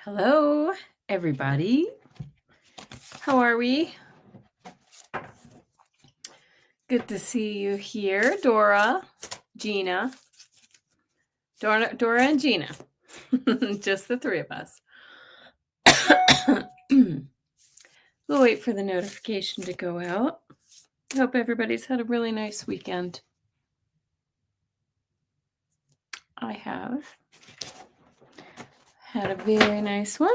Hello, everybody. How are we? Good to see you here, Dora, Gina. Dora and Gina. Just the three of us. We'll wait for the notification to go out. I hope everybody's had a really nice weekend. I have had a very nice one.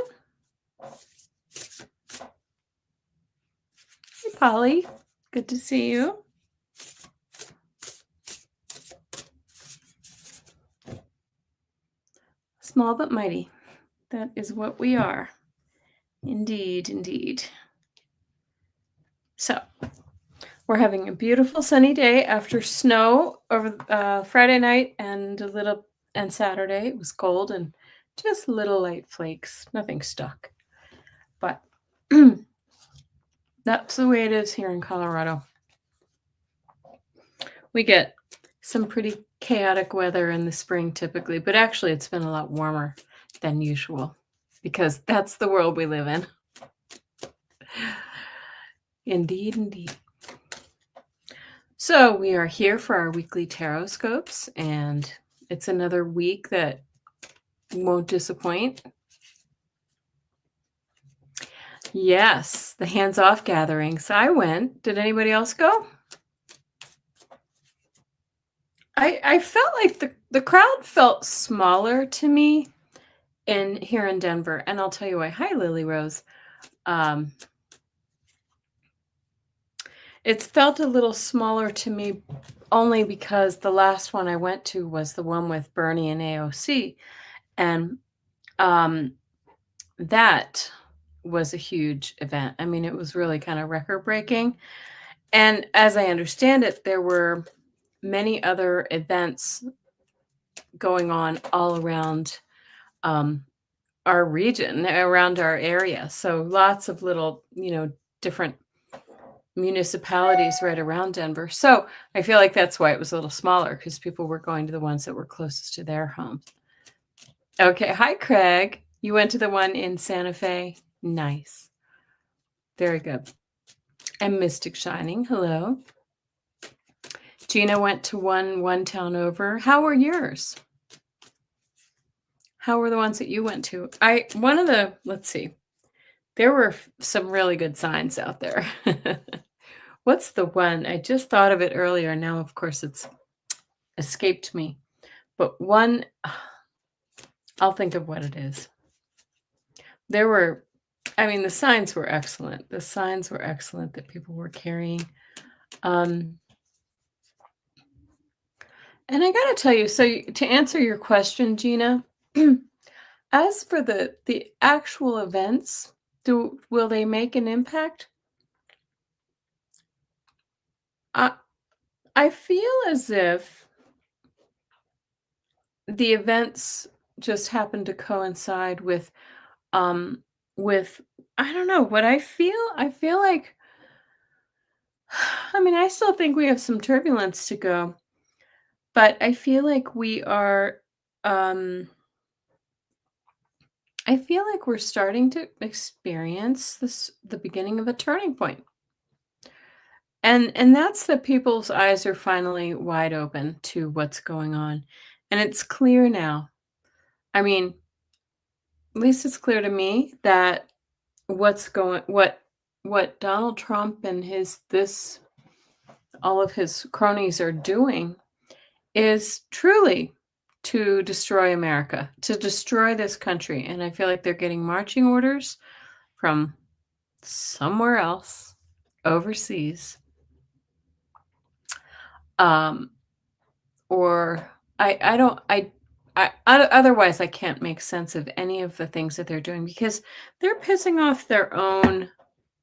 Hey, Polly. Good to see you. Small but mighty. That is what we are. Indeed, indeed. So, we're having a beautiful sunny day after snow over Friday night and Saturday. It was cold and just little light flakes. Nothing stuck. But that's the way it is here in Colorado. We get some pretty chaotic weather in the spring typically, but actually it's been a lot warmer than usual because that's the world we live in. Indeed, indeed. So we are here for our weekly Tarotscopes, and it's another week that won't disappoint. Yes, the hands-off gatherings. I went. Did anybody else go? I felt like the crowd felt smaller to me here in Denver, and I'll tell you why. Hi, Lily Rose. It's felt a little smaller to me only because the last one I went to was the one with Bernie and AOC, and that was a huge event. I mean, it was really kind of record-breaking, and as I understand it, there were many other events going on all around our region, around our area. So lots of little, different municipalities right around Denver. So I feel like that's why it was a little smaller, because people were going to the ones that were closest to their home. Okay. Hi, Craig. You went to the one in Santa Fe? Nice. Very good. And Mystic Shining. Hello. Gina went to one town over. How were yours? How were the ones that you went to? Let's see. There were some really good signs out there. What's the one? I just thought of it earlier. Now, of course, it's escaped me. But one, I'll think of what it is. The signs were excellent. The signs were excellent that people were carrying. And I got to tell you, so to answer your question, Gina, as for the actual events, will they make an impact? I feel as if the events just happen to coincide with I don't know what I feel. I feel like, I still think we have some turbulence to go, but I feel like we are, I feel like we're starting to experience the beginning of a turning point. And that's that people's eyes are finally wide open to what's going on. And it's clear now. At least it's clear to me that what Donald Trump and all of his cronies are doing is truly to destroy America, to destroy this country. And I feel like they're getting marching orders from somewhere else, overseas. Otherwise I can't make sense of any of the things that they're doing, because they're pissing off their own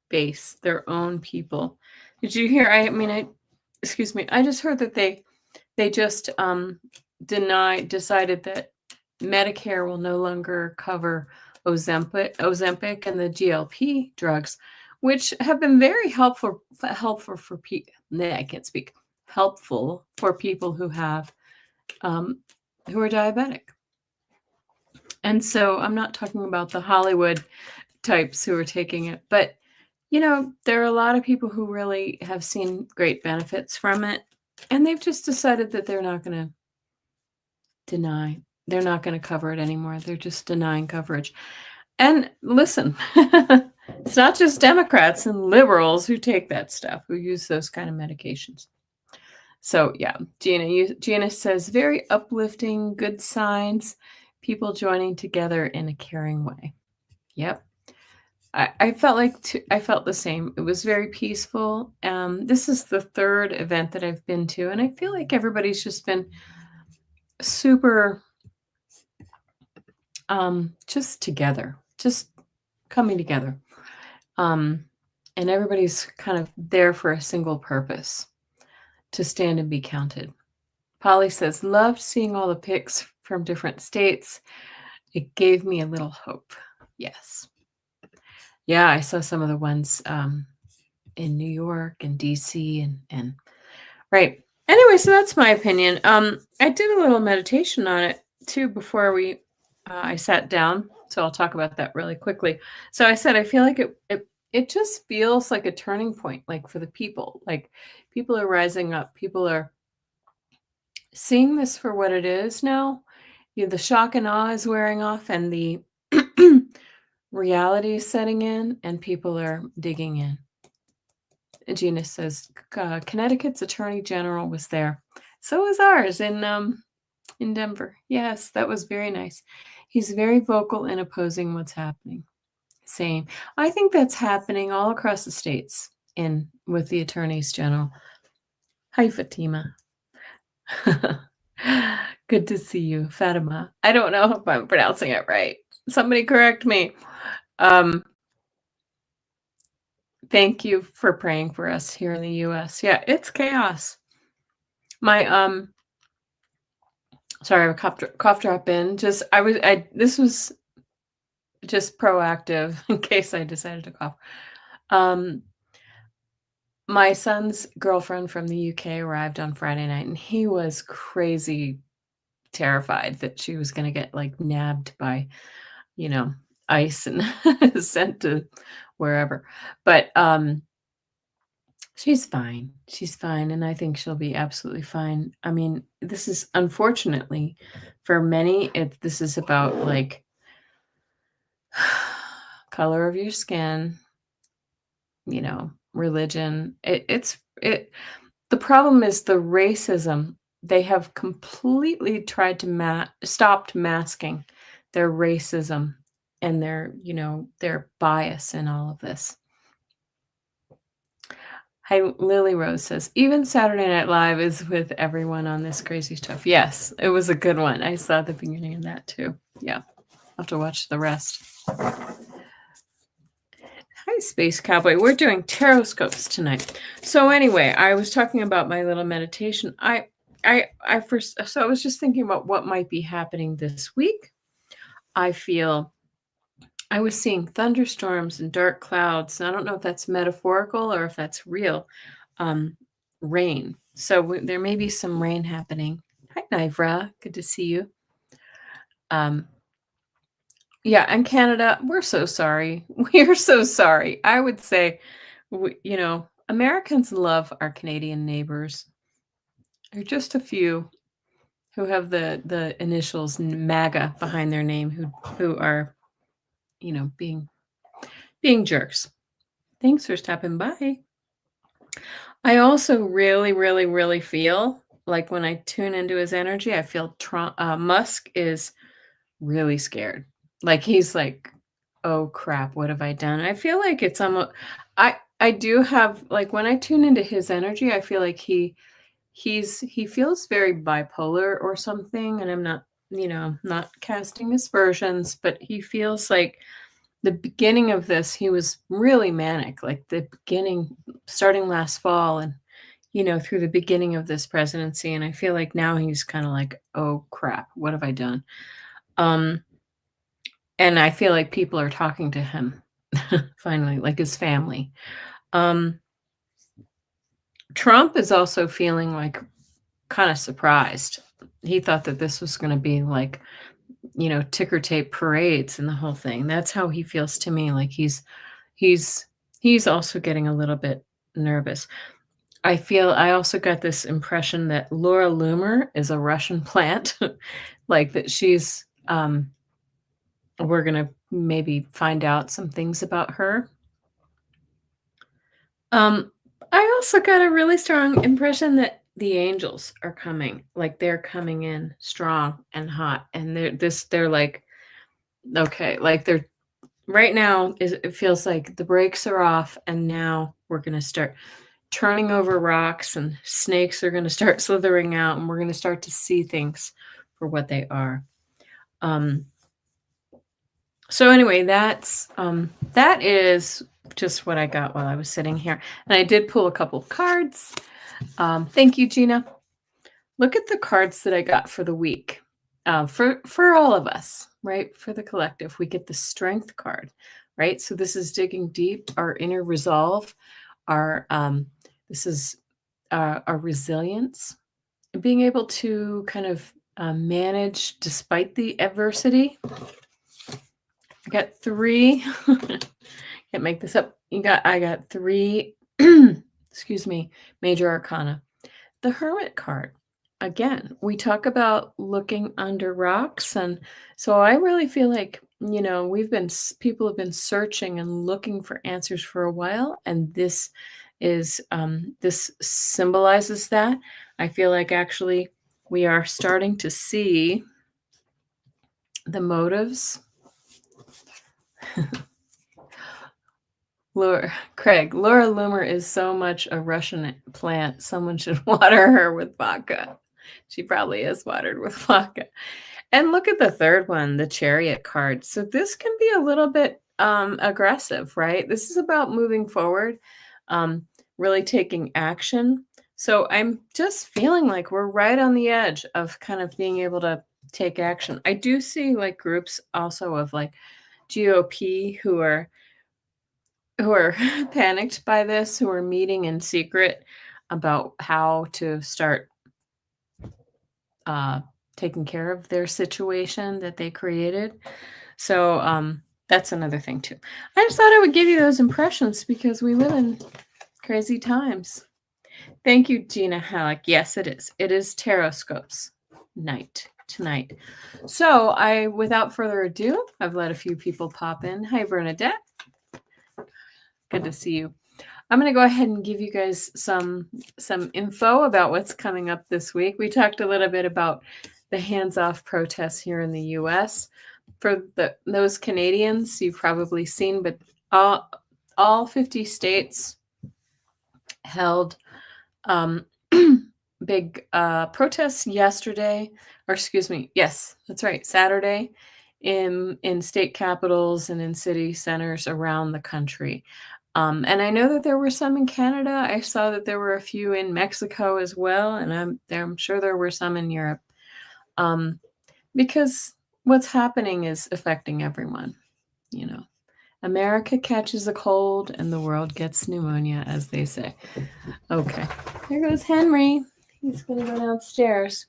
base, their own people. Did you hear? Excuse me. I just heard that they just decided that Medicare will no longer cover Ozempic and the GLP drugs, which have been very helpful for people. I can't speak. Helpful for people who have who are diabetic. And so I'm not talking about the Hollywood types who are taking it, but there are a lot of people who really have seen great benefits from it, and they've just decided that deny. They're not going to cover it anymore. They're just denying coverage. And listen, it's not just Democrats and liberals who take that stuff, who use those kind of medications. So yeah, Gina says very uplifting, good signs, people joining together in a caring way. Yep. I felt I felt the same. It was very peaceful. This is the third event that I've been to, and I feel like everybody's just been super, just together, just coming together, and everybody's kind of there for a single purpose: to stand and be counted. Polly says, loved seeing all the pics from different states. It gave me a little hope. Yes. Yeah, I saw some of the ones in New York and DC and right. Anyway, so that's my opinion. I did a little meditation on it too before I sat down. So I'll talk about that really quickly. So I said I feel like it just feels like a turning point, like for the people. Like people are rising up. People are seeing this for what it is now. The shock and awe is wearing off, and the reality is setting in, and people are digging in. Gina says Connecticut's Attorney General was there. So was ours in Denver. Yes, that was very nice. He's very vocal in opposing what's happening. Same. I think that's happening all across the states in with the attorneys general. Hi, Fatima. Good to see you, Fatima. I don't know if I'm pronouncing it right. Somebody correct me. Thank you for praying for us here in the US. Yeah, it's chaos. My sorry, I have a cough drop in. This was just proactive in case I decided to cough. My son's girlfriend from the UK arrived on Friday night, and he was crazy terrified that she was gonna get, like, nabbed by, ice and sent to wherever. But, she's fine. She's fine, and I think she'll be absolutely fine. I mean, this is unfortunately, for many, this is about, like, color of your skin, religion. The problem is the racism. They have completely tried to stopped masking their racism and their bias in all of this. Hi, Lily Rose says, even Saturday Night Live is with everyone on this crazy stuff. Yes, it was a good one. I saw the beginning of that too. Yeah, I'll have to watch the rest. Hi, Space Cowboy. We're doing Tarotscopes tonight. So anyway, I was talking about my little meditation. I was just thinking about what might be happening this week. I was seeing thunderstorms and dark clouds. I don't know if that's metaphorical or if that's real. Rain. So there may be some rain happening. Hi, Nivra. Good to see you. Yeah, and Canada, we're so sorry. We're so sorry. I would say, Americans love our Canadian neighbors. There are just a few who have the initials MAGA behind their name who are, being jerks. Thanks for stopping by. I also really, really, really feel like when I tune into his energy, I feel Musk is really scared. Like he's like, "Oh crap, what have I done?" I feel like it's almost I do have like when I tune into his energy, I feel like he feels very bipolar or something, and I'm not casting aspersions, but he feels like the beginning of this, he was really manic, like the beginning starting last fall and through the beginning of this presidency, and I feel like now he's kind of like, "Oh crap, what have I done?" And I feel like people are talking to him finally, like his family. Trump is also feeling like kind of surprised. He thought that this was going to be like ticker tape parades and the whole thing. That's how he feels to me, like he's he's also getting a little bit nervous. I also got this impression that Laura Loomer is a Russian plant, like that we're gonna maybe find out some things about her. Um, I also got a really strong impression that the angels are coming, like they're coming in strong and hot, and they're like, okay, like they're right now it feels like the brakes are off, and now we're gonna start turning over rocks, and snakes are gonna start slithering out, and we're gonna start to see things for what they are. Um, so anyway, that is just what I got while I was sitting here, and I did pull a couple of cards. Thank you, Gina. Look at the cards that I got for the week. For all of us, right? For the collective, we get the strength card, right? So this is digging deep, our inner resolve, our this is our resilience, being able to kind of manage despite the adversity. I got three. Can't make this up. I got three. Excuse me. Major arcana. The Hermit card. Again, we talk about looking under rocks, and so I really feel like people have been searching and looking for answers for a while, and this symbolizes that. I feel like actually we are starting to see the motives. Laura Loomer is so much a Russian plant. Someone should water her with vodka. She probably is watered with vodka. And look at the third one, the Chariot card. So this can be a little bit aggressive, right? This is about moving forward, really taking action. So I'm just feeling like we're right on the edge of kind of being able to take action. I do see like groups also of like GOP who are panicked by this, who are meeting in secret about how to start taking care of their situation that they created. So that's another thing too. I just thought I would give you those impressions because we live in crazy times. Thank you, Gina Halleck. Yes, it is. It is Tarotscopes night tonight. So without further ado, I've let a few people pop in. Hi, Bernadette. Good to see you. I'm going to go ahead and give you guys some info about what's coming up this week. We talked a little bit about the hands-off protests here in the U.S. For those Canadians, you've probably seen, but all 50 states held big protests yesterday, or excuse me, yes, that's right, Saturday, in state capitals and in city centers around the country. And I know that there were some in Canada. I saw that there were a few in Mexico as well, and I'm sure there were some in Europe. Because what's happening is affecting everyone. America catches a cold and the world gets pneumonia, as they say. Okay, there goes Henry. He's going to go downstairs.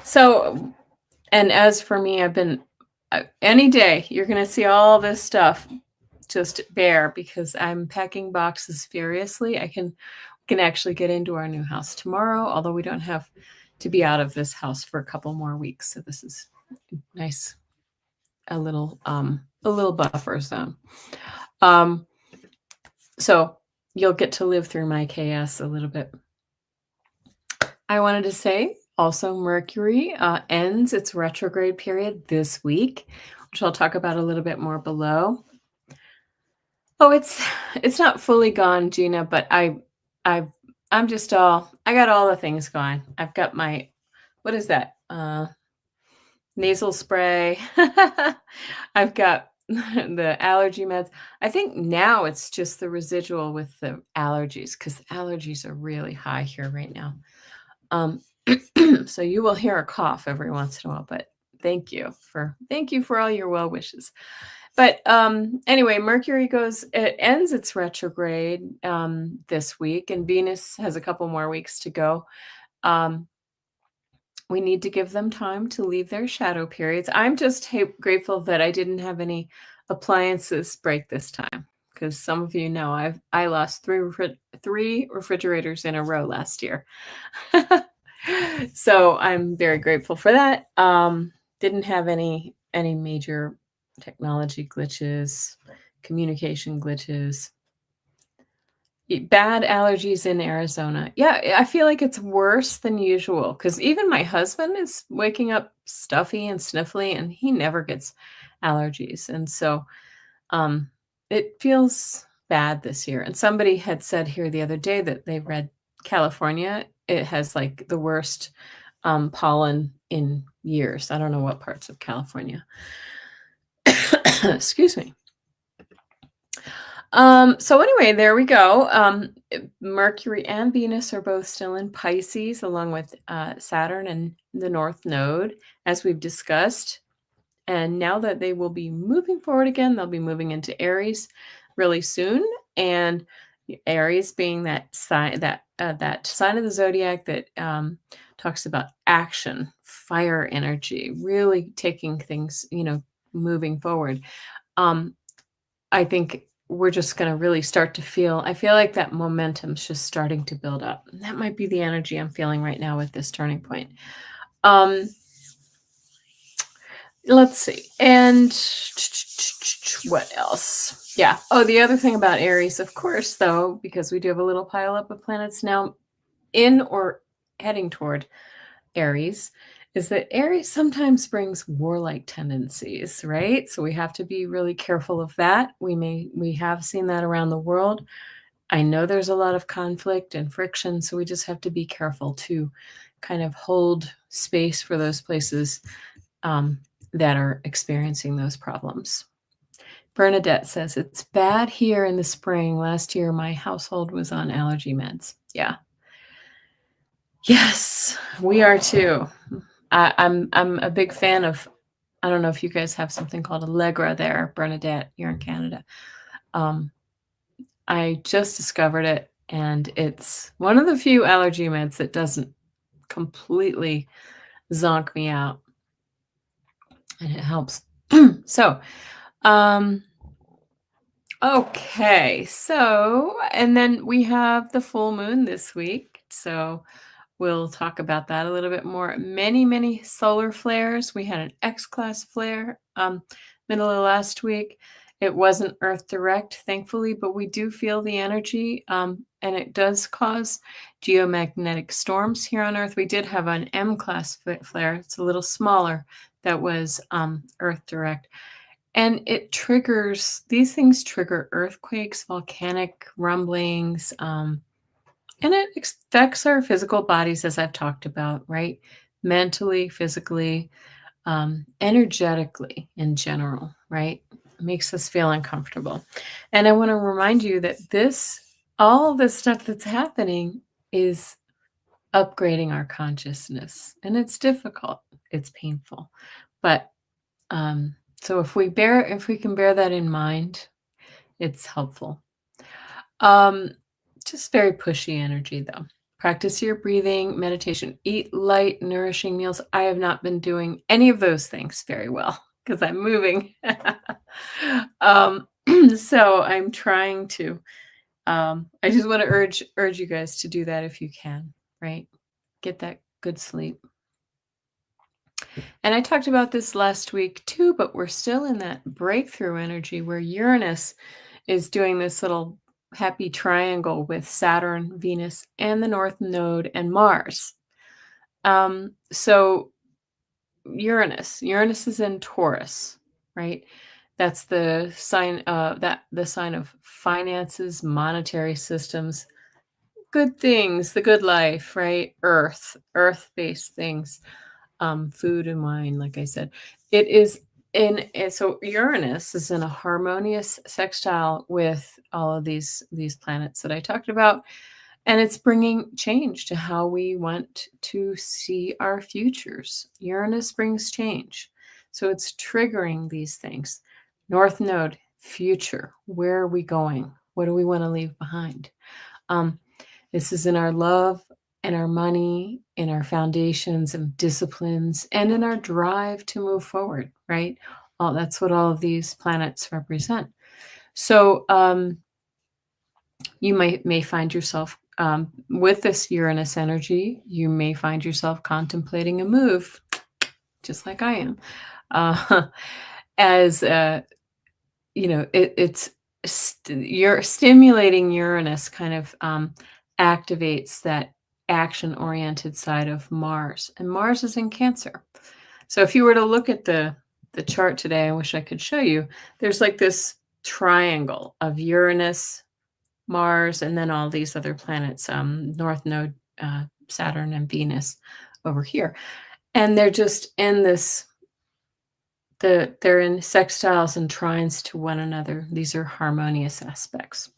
So, and as for me, I've been any day you're going to see all this stuff just bare because I'm packing boxes furiously. I can actually get into our new house tomorrow, although we don't have to be out of this house for a couple more weeks. So this is nice, a little buffer zone. So you'll get to live through my chaos a little bit. I wanted to say also Mercury ends its retrograde period this week, which I'll talk about a little bit more below. Oh, it's not fully gone, Gina, but I got all the things gone. I've got my, what is that? Nasal spray. I've got the allergy meds. I think now it's just the residual with the allergies because allergies are really high here right now. So you will hear a cough every once in a while, but thank you for all your well wishes. But anyway, Mercury ends its retrograde this week, and Venus has a couple more weeks to go. We need to give them time to leave their shadow periods. I'm just grateful that I didn't have any appliances break this time, because some of you know I lost three refrigerators in a row last year. So I'm very grateful for that. Didn't have any major technology glitches, communication glitches. Bad allergies in Arizona. Yeah, I feel like it's worse than usual, because even my husband is waking up stuffy and sniffly, and he never gets allergies, and so, um, it feels bad this year, and somebody had said here the other day that they read California, it has, like, the worst, pollen in years. I don't know what parts of California. Excuse me. So anyway, there we go. Mercury and Venus are both still in Pisces, along with Saturn and the North Node, as we've discussed. And now that they will be moving forward again, they'll be moving into Aries really soon. And Aries being that sign of the zodiac that talks about action, fire energy, really taking things, moving forward. Um, I think we're just gonna really start to I feel like that momentum's just starting to build up. That might be the energy I'm feeling right now with this turning point. Um, let's see. And what else? Yeah. Oh, the other thing about Aries, of course, though, because we do have a little pile up of planets now in or heading toward Aries, is that Aries sometimes brings warlike tendencies, right? So we have to be really careful of that. We have seen that around the world. I know there's a lot of conflict and friction, so we just have to be careful to kind of hold space for those places um, that are experiencing those problems. Bernadette says, it's bad here in the spring. Last year, my household was on allergy meds. Yeah. Yes, we are too. I'm a big fan of, I don't know if you guys have something called Allegra there, Bernadette, you're in Canada. Um, I just discovered it, and it's one of the few allergy meds that doesn't completely zonk me out, and it helps. So, um, okay, so, and then we have the full moon this week, so we'll talk about that a little bit more. Many, many solar flares. We had an X-class flare middle of last week. It wasn't Earth direct, thankfully, but we do feel the energy, and it does cause geomagnetic storms here on Earth. We did have an M-class flare. It's a little smaller. That was Earth direct. And these things trigger earthquakes, volcanic rumblings, and it affects our physical bodies, as I've talked about, right? Mentally, physically, energetically in general, right? It makes us feel uncomfortable. And I want to remind you that all this stuff that's happening is upgrading our consciousness. And it's difficult, it's painful. But so if we can bear that in mind, it's helpful. Just very pushy energy, though. Practice your breathing, meditation, eat light, nourishing meals. I have not been doing any of those things very well because I'm moving. um, so I'm trying to. I just want to urge you guys to do that if you can. Right, get that good sleep. And I talked about this last week too, but we're still in that breakthrough energy where Uranus is doing this little happy triangle with Saturn, Venus, and the North Node and Mars. So Uranus is in Taurus, right? That's the sign the sign of finances, monetary systems, good things, the good life, right? Earth-based things, food and wine, like I said. It is so Uranus is in a harmonious sextile with all of these planets that I talked about, and it's bringing change to how we want to see our futures. Uranus brings change, so it's triggering these things. North Node, future. Where are we going? What do we want to leave behind? This is in our love in our money, in our foundations and disciplines, and in our drive to move forward, right? That's what all of these planets represent. So you may find yourself with this Uranus energy, you may find yourself contemplating a move, just like I am. Uh, as you're stimulating Uranus kind of activates that action oriented side of Mars, and Mars is in Cancer. So if you were to look at the chart today, I wish I could show you, there's like this triangle of Uranus, Mars, and then all these other planets, North Node, Saturn, and Venus over here. And they're just in this, they're in sextiles and trines to one another. These are harmonious aspects.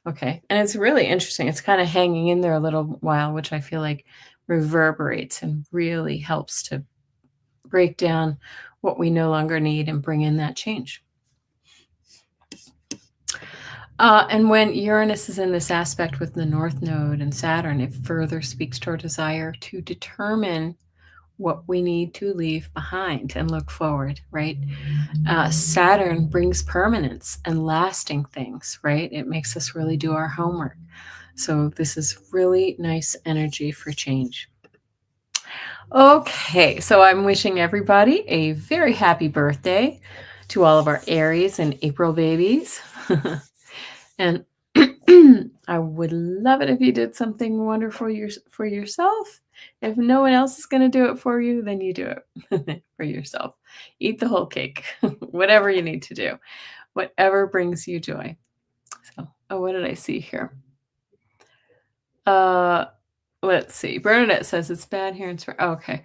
Okay. And it's really interesting. It's kind of hanging in there a little while, which I feel like reverberates and really helps to break down what we no longer need and bring in that change. And when Uranus is in this aspect with the North Node and Saturn, it further speaks to our desire to determine what we need to leave behind and look forward, right? Saturn brings permanence and lasting things, right? It makes us really do our homework. So this is really nice energy for change. Okay, so I'm wishing everybody a very happy birthday to all of our Aries and April babies. And I would love it if you did something wonderful for yourself. If no one else is going to do it for you, then you do it for yourself. Eat the whole cake, whatever you need to do, whatever brings you joy. So, what did I see here? Let's see. Bernadette says it's bad here in spring. Okay.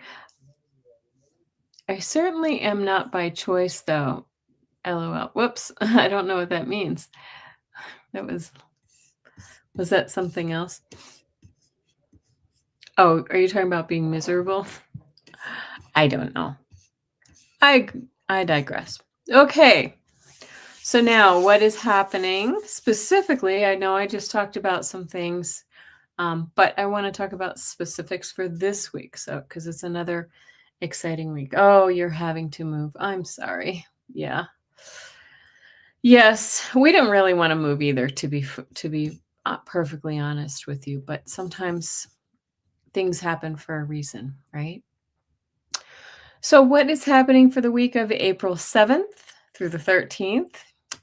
I certainly am not by choice, though. LOL. Whoops. I don't know what that means. Was that something else? Oh, are you talking about being miserable? I don't know. I digress. Okay. So now what is happening specifically? I know I just talked about some things, but I want to talk about specifics for this week. So, because it's another exciting week. Oh, you're having to move. I'm sorry. Yeah. Yes, we don't really want to move either, to be perfectly honest with you. But sometimes things happen for a reason, right? So, what is happening for the week of April 7th through the 13th?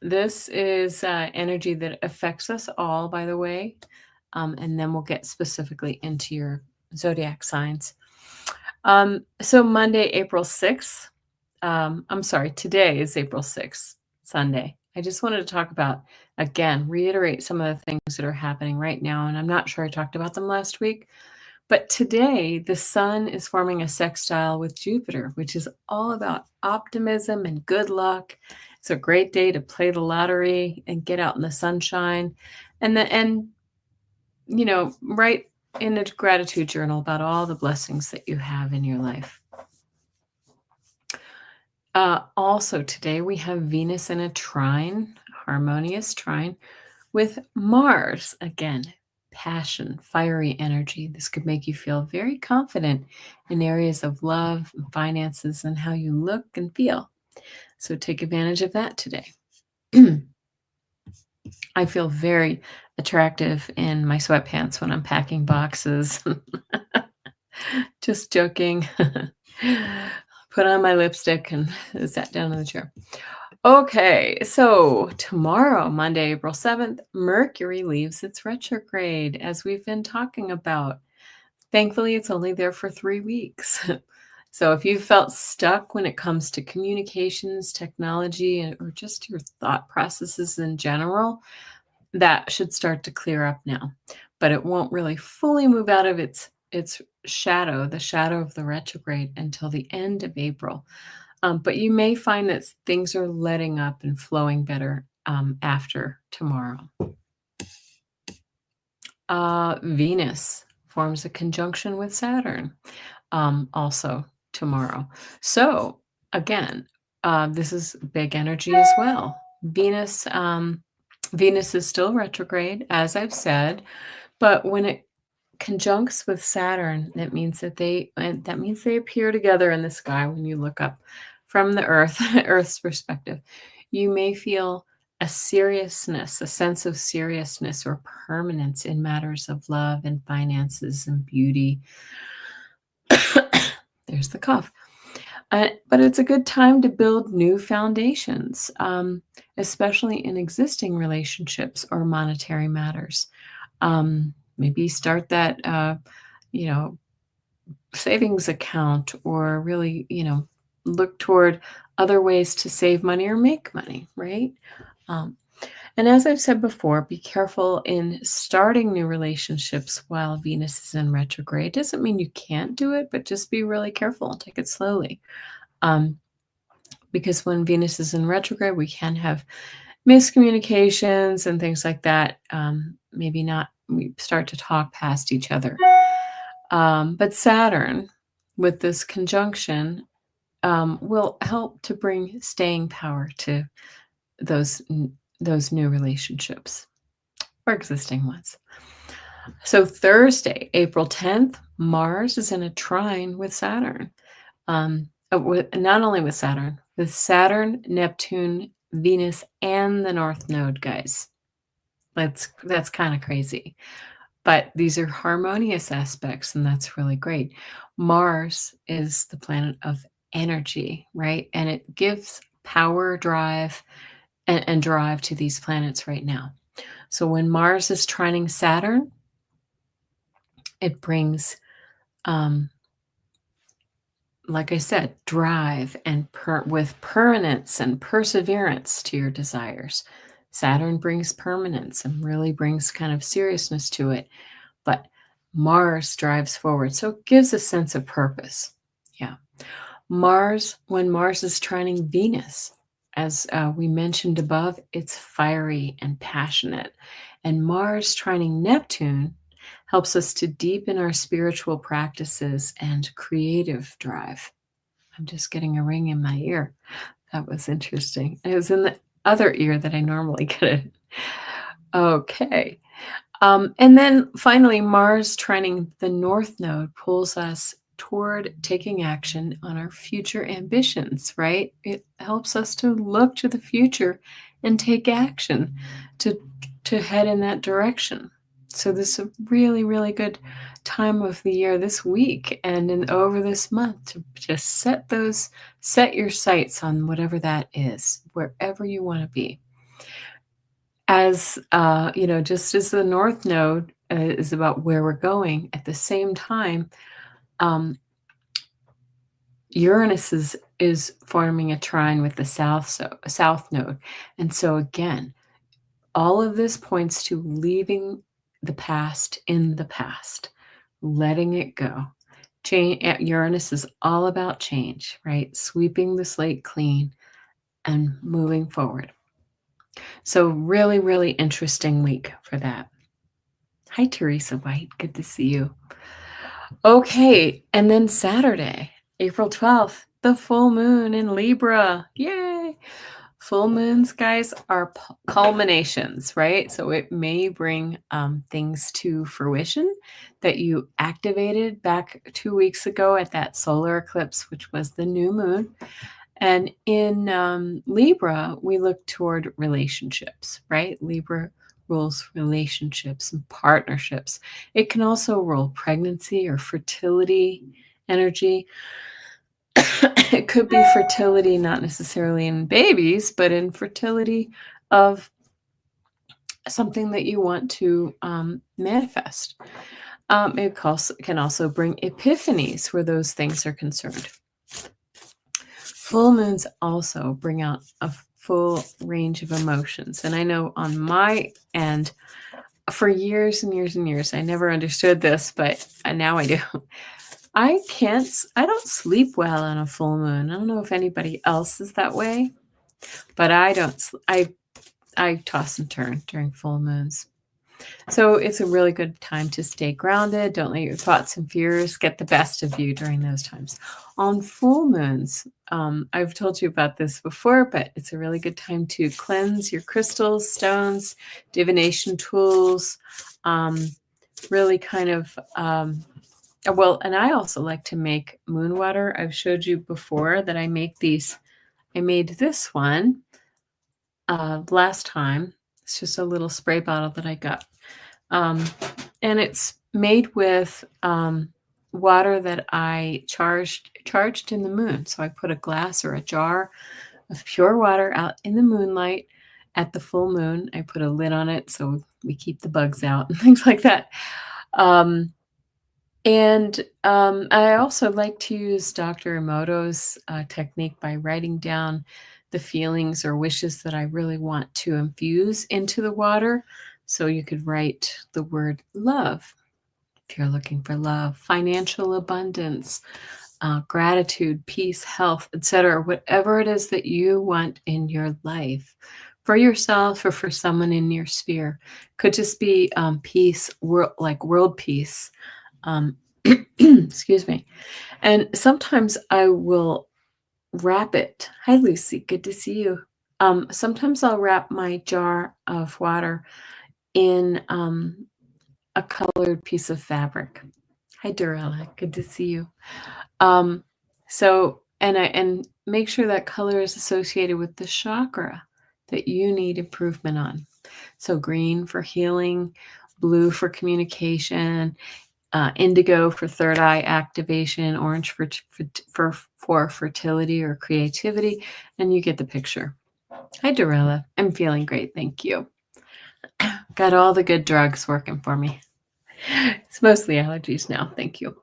This is energy that affects us all, by the way. And then we'll get specifically into your zodiac signs. So, Monday, April 6th. I'm sorry, today is April 6th, Sunday. I just wanted to talk about, again, reiterate some of the things that are happening right now. And I'm not sure I talked about them last week. But today, the sun is forming a sextile with Jupiter, which is all about optimism and good luck. It's a great day to play the lottery and get out in the sunshine, and write in a gratitude journal about all the blessings that you have in your life. Also today, we have Venus in a trine, harmonious trine, with Mars again. Passion, fiery energy. This could make you feel very confident in areas of love, and finances, and how you look and feel. So take advantage of that today. I feel very attractive in my sweatpants when I'm packing boxes. Just joking. Put on my lipstick and sat down in the chair. Okay, so tomorrow, Monday, April 7th, Mercury leaves its retrograde, as we've been talking about. Thankfully, it's only there for 3 weeks. So if you felt stuck when it comes to communications, technology, or just your thought processes in general, that should start to clear up now. But it won't really fully move out of its shadow, the shadow of the retrograde, until the end of April. But you may find that things are letting up and flowing better after tomorrow. Venus forms a conjunction with Saturn also tomorrow. So again, this is big energy as well. Venus is still retrograde, as I've said, but when it conjuncts with Saturn, that means they appear together in the sky when you look up from the Earth, Earth's perspective. You may feel a seriousness, a sense of seriousness or permanence in matters of love and finances and beauty. There's the cough. But it's a good time to build new foundations, especially in existing relationships or monetary matters. Maybe start that, you know, savings account, or really, look toward other ways to save money or make money, right? Um, and as I've said before, be careful in starting new relationships while Venus is in retrograde. Doesn't mean you can't do it, but just be really careful and take it slowly. Um, because when Venus is in retrograde, we can have miscommunications and things like that. Maybe not, we start to talk past each other. But Saturn, with this conjunction, will help to bring staying power to those those new relationships or existing ones. So Thursday, April 10th, Mars is in a trine with Saturn. Not only with Saturn, Neptune, Venus, and the North Node, guys. That's kind of crazy. But these are harmonious aspects, and that's really great. Mars is the planet of energy, right? And it gives power, drive, and drive to these planets right now. So when Mars is trining Saturn, it brings, um, like I said, drive and with permanence and perseverance to your desires. Saturn brings permanence and really brings kind of seriousness to it. But Mars drives forward. So it gives a sense of purpose. Yeah. When Mars is trining Venus, as we mentioned above, it's fiery and passionate. And Mars trining Neptune helps us to deepen our spiritual practices and creative drive. I'm just getting a ring in my ear. That was interesting. It was in the other ear that I normally get it. Okay. And then finally, Mars trining the North Node pulls us toward taking action on our future ambitions, right? It helps us to look to the future and take action to head in that direction. So this is a really, really good time of the year this week and over this month to just set your sights on whatever that is, wherever you want to be. As just as the North Node is about where we're going, at the same time, um, Uranus is forming a trine with the South Node, and so again, all of this points to leaving the past in the past, letting it go. Uranus is all about change, right? Sweeping the slate clean and moving forward. So really, really interesting week for that. Hi, Teresa White. Good to see you. Okay, and then Saturday, April 12th, the full moon in Libra. Yay! Full moons, guys, are culminations, right? So it may bring things to fruition that you activated back 2 weeks ago at that solar eclipse, which was the new moon. And in Libra, we look toward relationships, right? Libra rules relationships and partnerships. It can also rule pregnancy or fertility energy. It could be fertility, not necessarily in babies, but in fertility of something that you want to manifest. It can also bring epiphanies where those things are concerned. Full moons also bring out a full range of emotions. And I know on my end, for years and years and years, I never understood this, but now I do. I don't sleep well on a full moon. I don't know if anybody else is that way, but I don't. I toss and turn during full moons. So it's a really good time to stay grounded. Don't let your thoughts and fears get the best of you during those times. On full moons, I've told you about this before, but it's a really good time to cleanse your crystals, stones, divination tools, really kind of, well, and I also like to make moon water. I've showed you before that I make these. I made this one last time. It's just a little spray bottle that I got. And it's made with water that I charged in the moon. So I put a glass or a jar of pure water out in the moonlight at the full moon. I put a lid on it so we keep the bugs out and things like that. I also like to use Dr. Emoto's technique by writing down the feelings or wishes that I really want to infuse into the water. So you could write the word love if you're looking for love, financial abundance, gratitude, peace, health, etc. Whatever it is that you want in your life for yourself or for someone in your sphere. Could just be peace, like world peace. Excuse me. And sometimes I will wrap it. Hi, Lucy. Good to see you. Sometimes I'll wrap my jar of water in a colored piece of fabric. Hi, Durella. Good to see you. And make sure that color is associated with the chakra that you need improvement on. So green for healing, blue for communication, indigo for third eye activation, orange for fertility or creativity, and you get the picture. Hi, Dorella. I'm feeling great, thank you. Got all the good drugs working for me. It's mostly allergies now, thank you.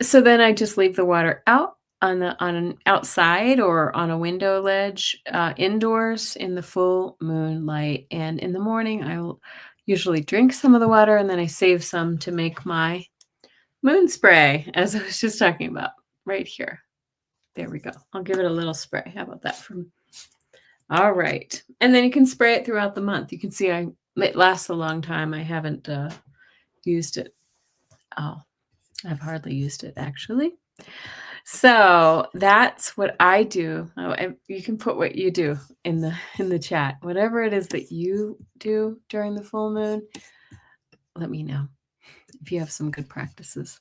So then I just leave the water out on an outside or on a window ledge, indoors in the full moonlight. And in the morning, I will usually drink some of the water, and then I save some to make my moon spray, as I was just talking about, right here. There we go. I'll give it a little spray. How about that? All right. And then you can spray it throughout the month. You can see it lasts a long time. I haven't used it. Oh, I've hardly used it, actually. So that's what I do. You can put what you do in the chat. Whatever it is that you do during the full moon, let me know if you have some good practices.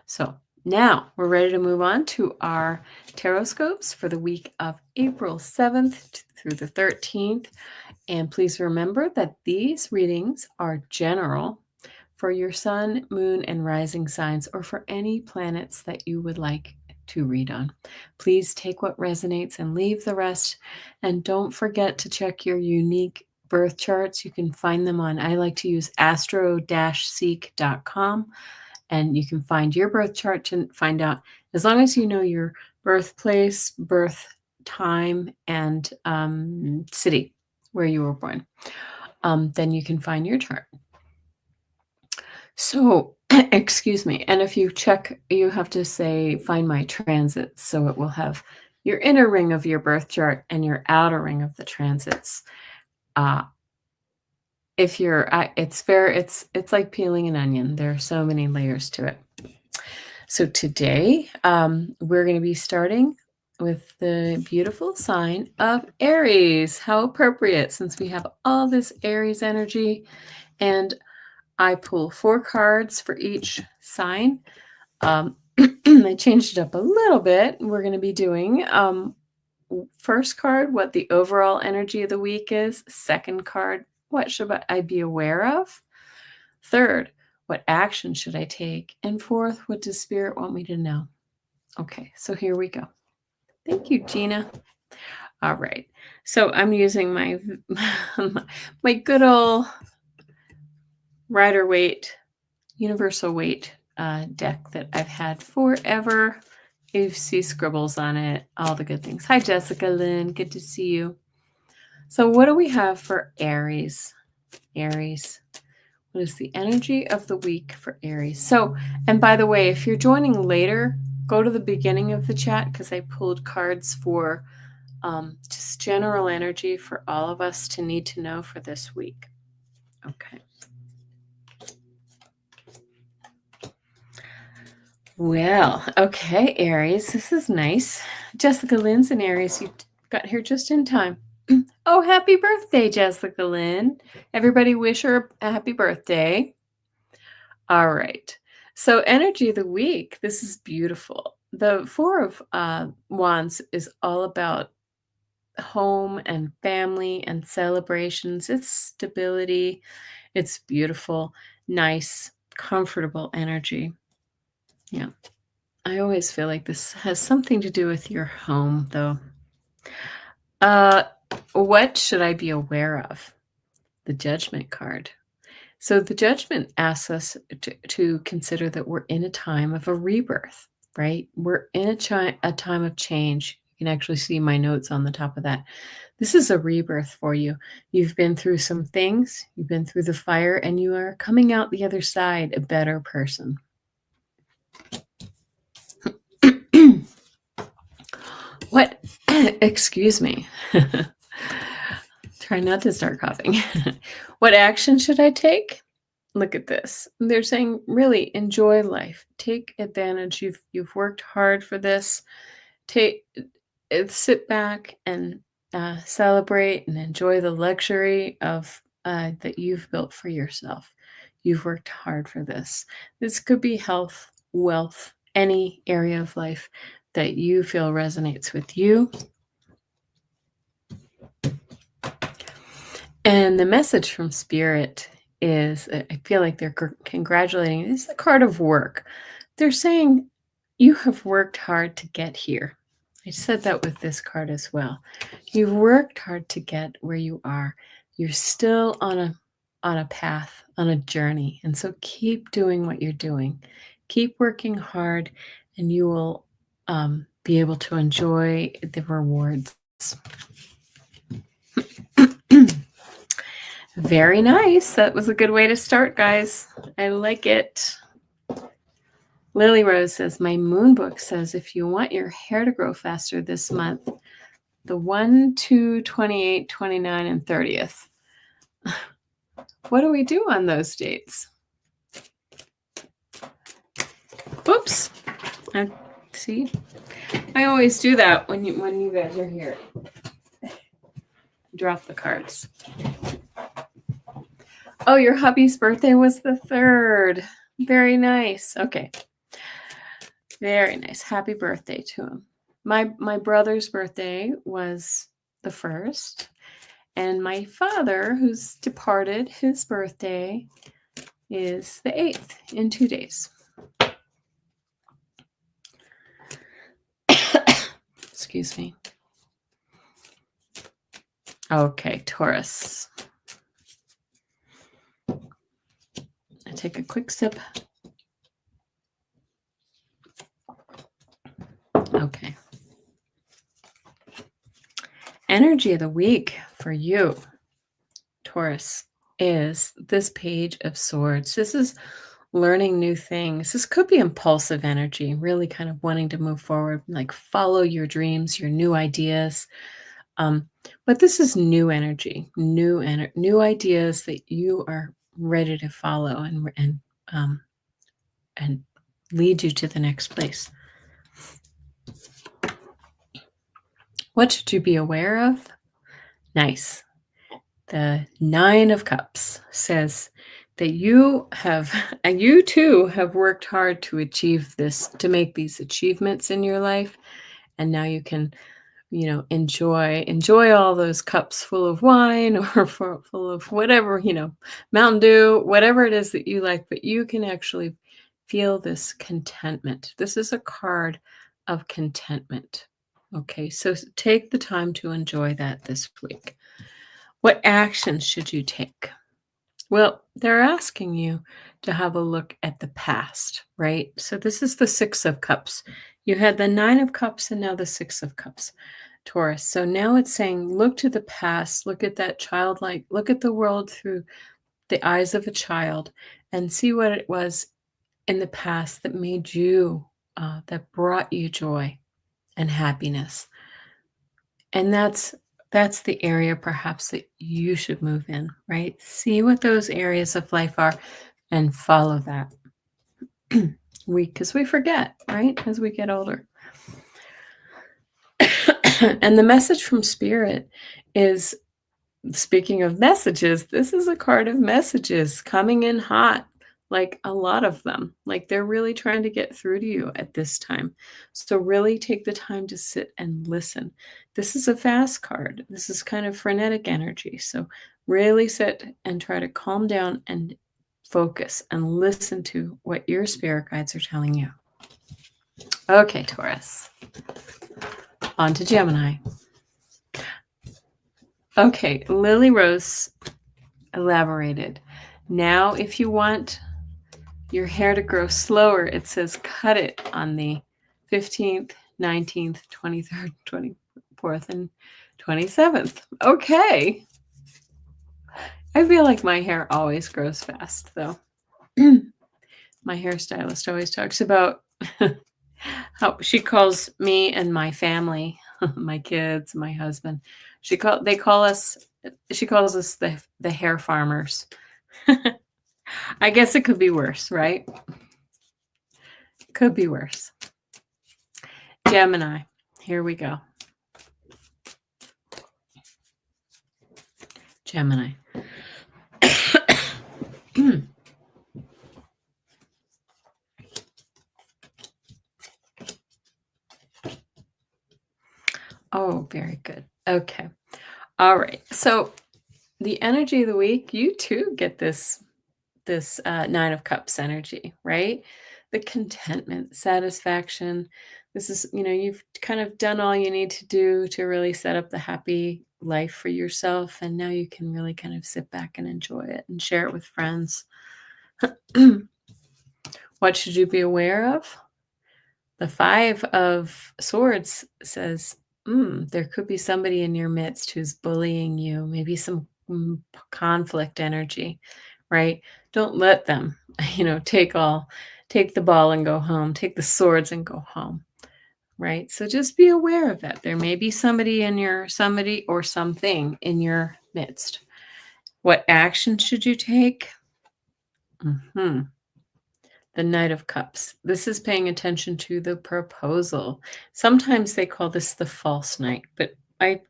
So now we're ready to move on to our Tarotscopes for the week of April 7th through the 13th. And please remember that these readings are general for your sun, moon, and rising signs, or for any planets that you would like to read on. Please take what resonates and leave the rest. And don't forget to check your unique birth charts. You can find them on, I like to use astro-seek.com. And you can find your birth chart to find out, as long as you know your birthplace, birth time, and city where you were born, then you can find your chart. So, excuse me. And if you check, you have to say, find my transits. So it will have your inner ring of your birth chart and your outer ring of the transits. If you're, it's like peeling an onion. There are so many layers to it. So today, we're going to be starting with the beautiful sign of Aries. How appropriate, since we have all this Aries energy. And I pull 4 cards for each sign. I changed it up a little bit. We're going to be doing first card, what the overall energy of the week is. Second card, what should I be aware of? Third, what action should I take? And fourth, what does Spirit want me to know? Okay, so here we go. Thank you, Gina. All right, so I'm using my my good old Rider-Waite, Universal Weight deck that I've had forever. You see scribbles on it, all the good things. Hi, Jessica Lynn. Good to see you. So what do we have for Aries? Aries. What is the energy of the week for Aries? So, and by the way, if you're joining later, go to the beginning of the chat because I pulled cards for just general energy for all of us to need to know for this week. Okay. Well, okay, Aries, this is nice. Jessica Lynn's in Aries. You got here just in time. Oh, happy birthday, Jessica Lynn. Everybody wish her a happy birthday. All right. So, energy of the week. This is beautiful. The Four of Wands is all about home and family and celebrations. It's stability. It's beautiful, nice, comfortable energy. Yeah. I always feel like this has something to do with your home, though. Uh, what should I be aware of? The Judgment card. So the Judgment asks us to consider that we're in a time of a rebirth, right? We're in a time of change. You can actually see my notes on the top of that. This is a rebirth for you. You've been through some things, you've been through the fire, and you are coming out the other side a better person. What? Excuse me. Try not to start coughing. What action should I take? Look at this. They're saying, really enjoy life. Take advantage. You've worked hard for this. Sit back and celebrate and enjoy the luxury of that you've built for yourself. You've worked hard for this. This could be health, wealth, any area of life that you feel resonates with you. And the message from Spirit is, I feel like they're congratulating. This is a card of work. They're saying you have worked hard to get here. I said that with this card as well. You've worked hard to get where you are. You're still on a path, on a journey. And so keep doing what you're doing. Keep working hard, and you will be able to enjoy the rewards. Very nice. That was a good way to start, guys. I like it. Lily Rose says, my moon book says if you want your hair to grow faster this month, the 1, 2, 28, 29, and 30th. What do we do on those dates? Oops. See, I always do that when you guys are here. Drop the cards. Oh, your hubby's birthday was the 3rd. Very nice. Okay. Very nice. Happy birthday to him. My brother's birthday was the 1st, and my father, who's departed, his birthday is the 8th, in 2 days. Excuse me. Okay, Taurus. I take a quick sip. Okay. Energy of the week for you, Taurus, is this Page of Swords. This is learning new things. This could be impulsive energy, really kind of wanting to move forward, like follow your dreams, your new ideas. But this is new energy, new ideas that you are ready to follow and lead you to the next place. What should you be aware of? Nice. The 9 of Cups says that you too have worked hard to achieve this, to make these achievements in your life. And now you can, enjoy all those cups full of wine or full of whatever, Mountain Dew, whatever it is that you like, but you can actually feel this contentment. This is a card of contentment. Okay, so take the time to enjoy that this week. What actions should you take? Well, they're asking you to have a look at the past, right? So this is the 6 of Cups. You had the 9 of Cups and now the 6 of Cups, Taurus. So now it's saying, look to the past, look at that childlike, look at the world through the eyes of a child and see what it was in the past that made you, that brought you joy and happiness. And that's the area perhaps that you should move in, right? See what those areas of life are and follow that. Because we forget, right? As we get older. And the message from spirit is, speaking of messages, this is a card of messages coming in hot, like a lot of them. Like they're really trying to get through to you at this time. So really take the time to sit and listen. This is a fast card. This is kind of frenetic energy. So really sit and try to calm down and focus and listen to what your spirit guides are telling you. Okay, Taurus. On to Gemini. Okay, Lily Rose elaborated. Now, if you want your hair to grow slower, it says cut it on the 15th, 19th, 23rd, 24th, and 27th. Okay. I feel like my hair always grows fast, though. My hairstylist always talks about how she calls me and my family, my kids, my husband. She calls us the hair farmers. I guess it could be worse, right? Could be worse. Gemini, here we go. Gemini. Oh, very good. Okay. All right. So the energy of the week, you too get this Nine of Cups energy, right? The contentment, satisfaction. This is, you've kind of done all you need to do to really set up the happy life for yourself. And now you can really kind of sit back and enjoy it and share it with friends. What should you be aware of? The Five of Swords says, there could be somebody in your midst who's bullying you, maybe some conflict energy, right? Don't let them, take the ball and go home, take the swords and go home, right? So just be aware of that. There may be somebody or something in your midst. What action should you take? The Knight of Cups. This is paying attention to the proposal. Sometimes they call this the false knight, but I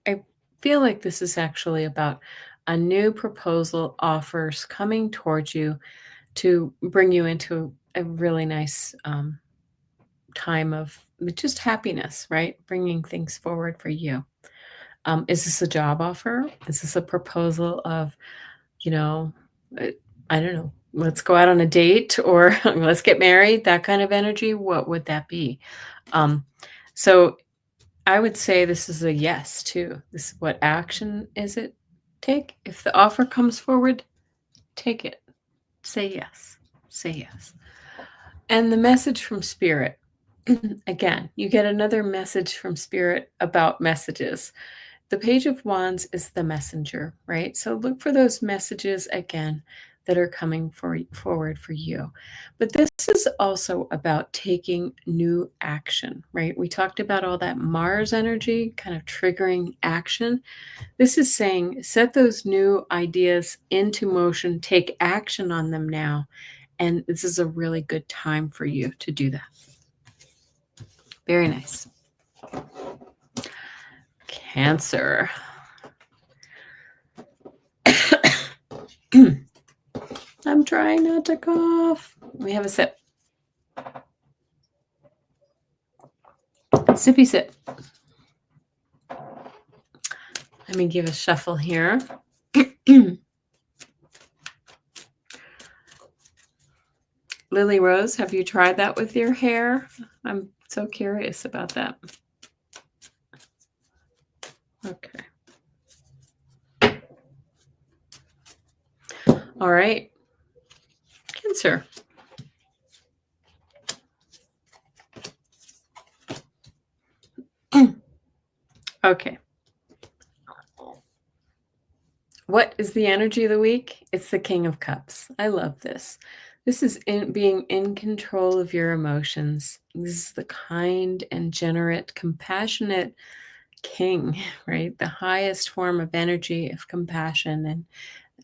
feel like this is actually about a new proposal offers coming towards you to bring you into a really nice time of just happiness, right? Bringing things forward for you. Is this a job offer? Is this a proposal of, I don't know, let's go out on a date or let's get married, that kind of energy? What would that be? So I would say this is a yes too. What action is it? Take. If the offer comes forward, take it. Say yes. Say yes. And the message from spirit. Again, you get another message from spirit about messages. The Page of Wands is the messenger, right? So look for those messages again that are coming forward for you. But this is also about taking new action, right? We talked about all that Mars energy kind of triggering action. This is saying set those new ideas into motion, take action on them now. And this is a really good time for you to do that. Very nice. Cancer. I'm trying not to cough. We have a sip. Sippy sip. Let me give a shuffle here. Lily Rose, have you tried that with your hair? I'm so curious about that. Okay. All right. Cancer. Okay. What is the energy of the week? It's the King of Cups. I love this. This is being in control of your emotions. This is the kind and generous, compassionate king, right? The highest form of energy of compassion and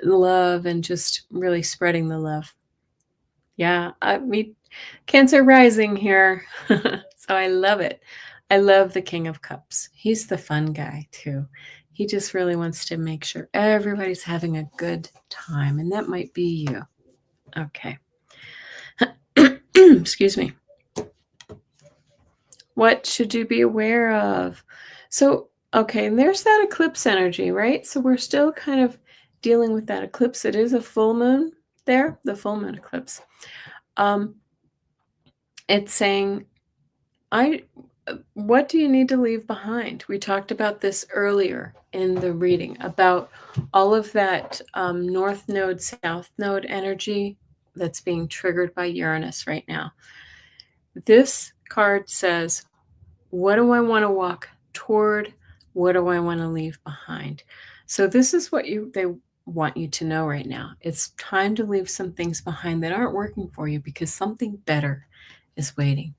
love and just really spreading the love. Yeah, Cancer rising here. So I love it. I love the King of Cups. He's the fun guy, too. He just really wants to make sure everybody's having a good time, and that might be you. Okay. Excuse me. What should you be aware of? So, okay, and there's that eclipse energy, right? So we're still kind of dealing with that eclipse. It is a full moon there, the full moon eclipse. It's saying, what do you need to leave behind? We talked about this earlier in the reading about all of that North Node, South Node energy that's being triggered by Uranus right now. This card says, what do I want to walk toward? What do I want to leave behind? So this is what they want you to know right now. It's time to leave some things behind that aren't working for you because something better is waiting.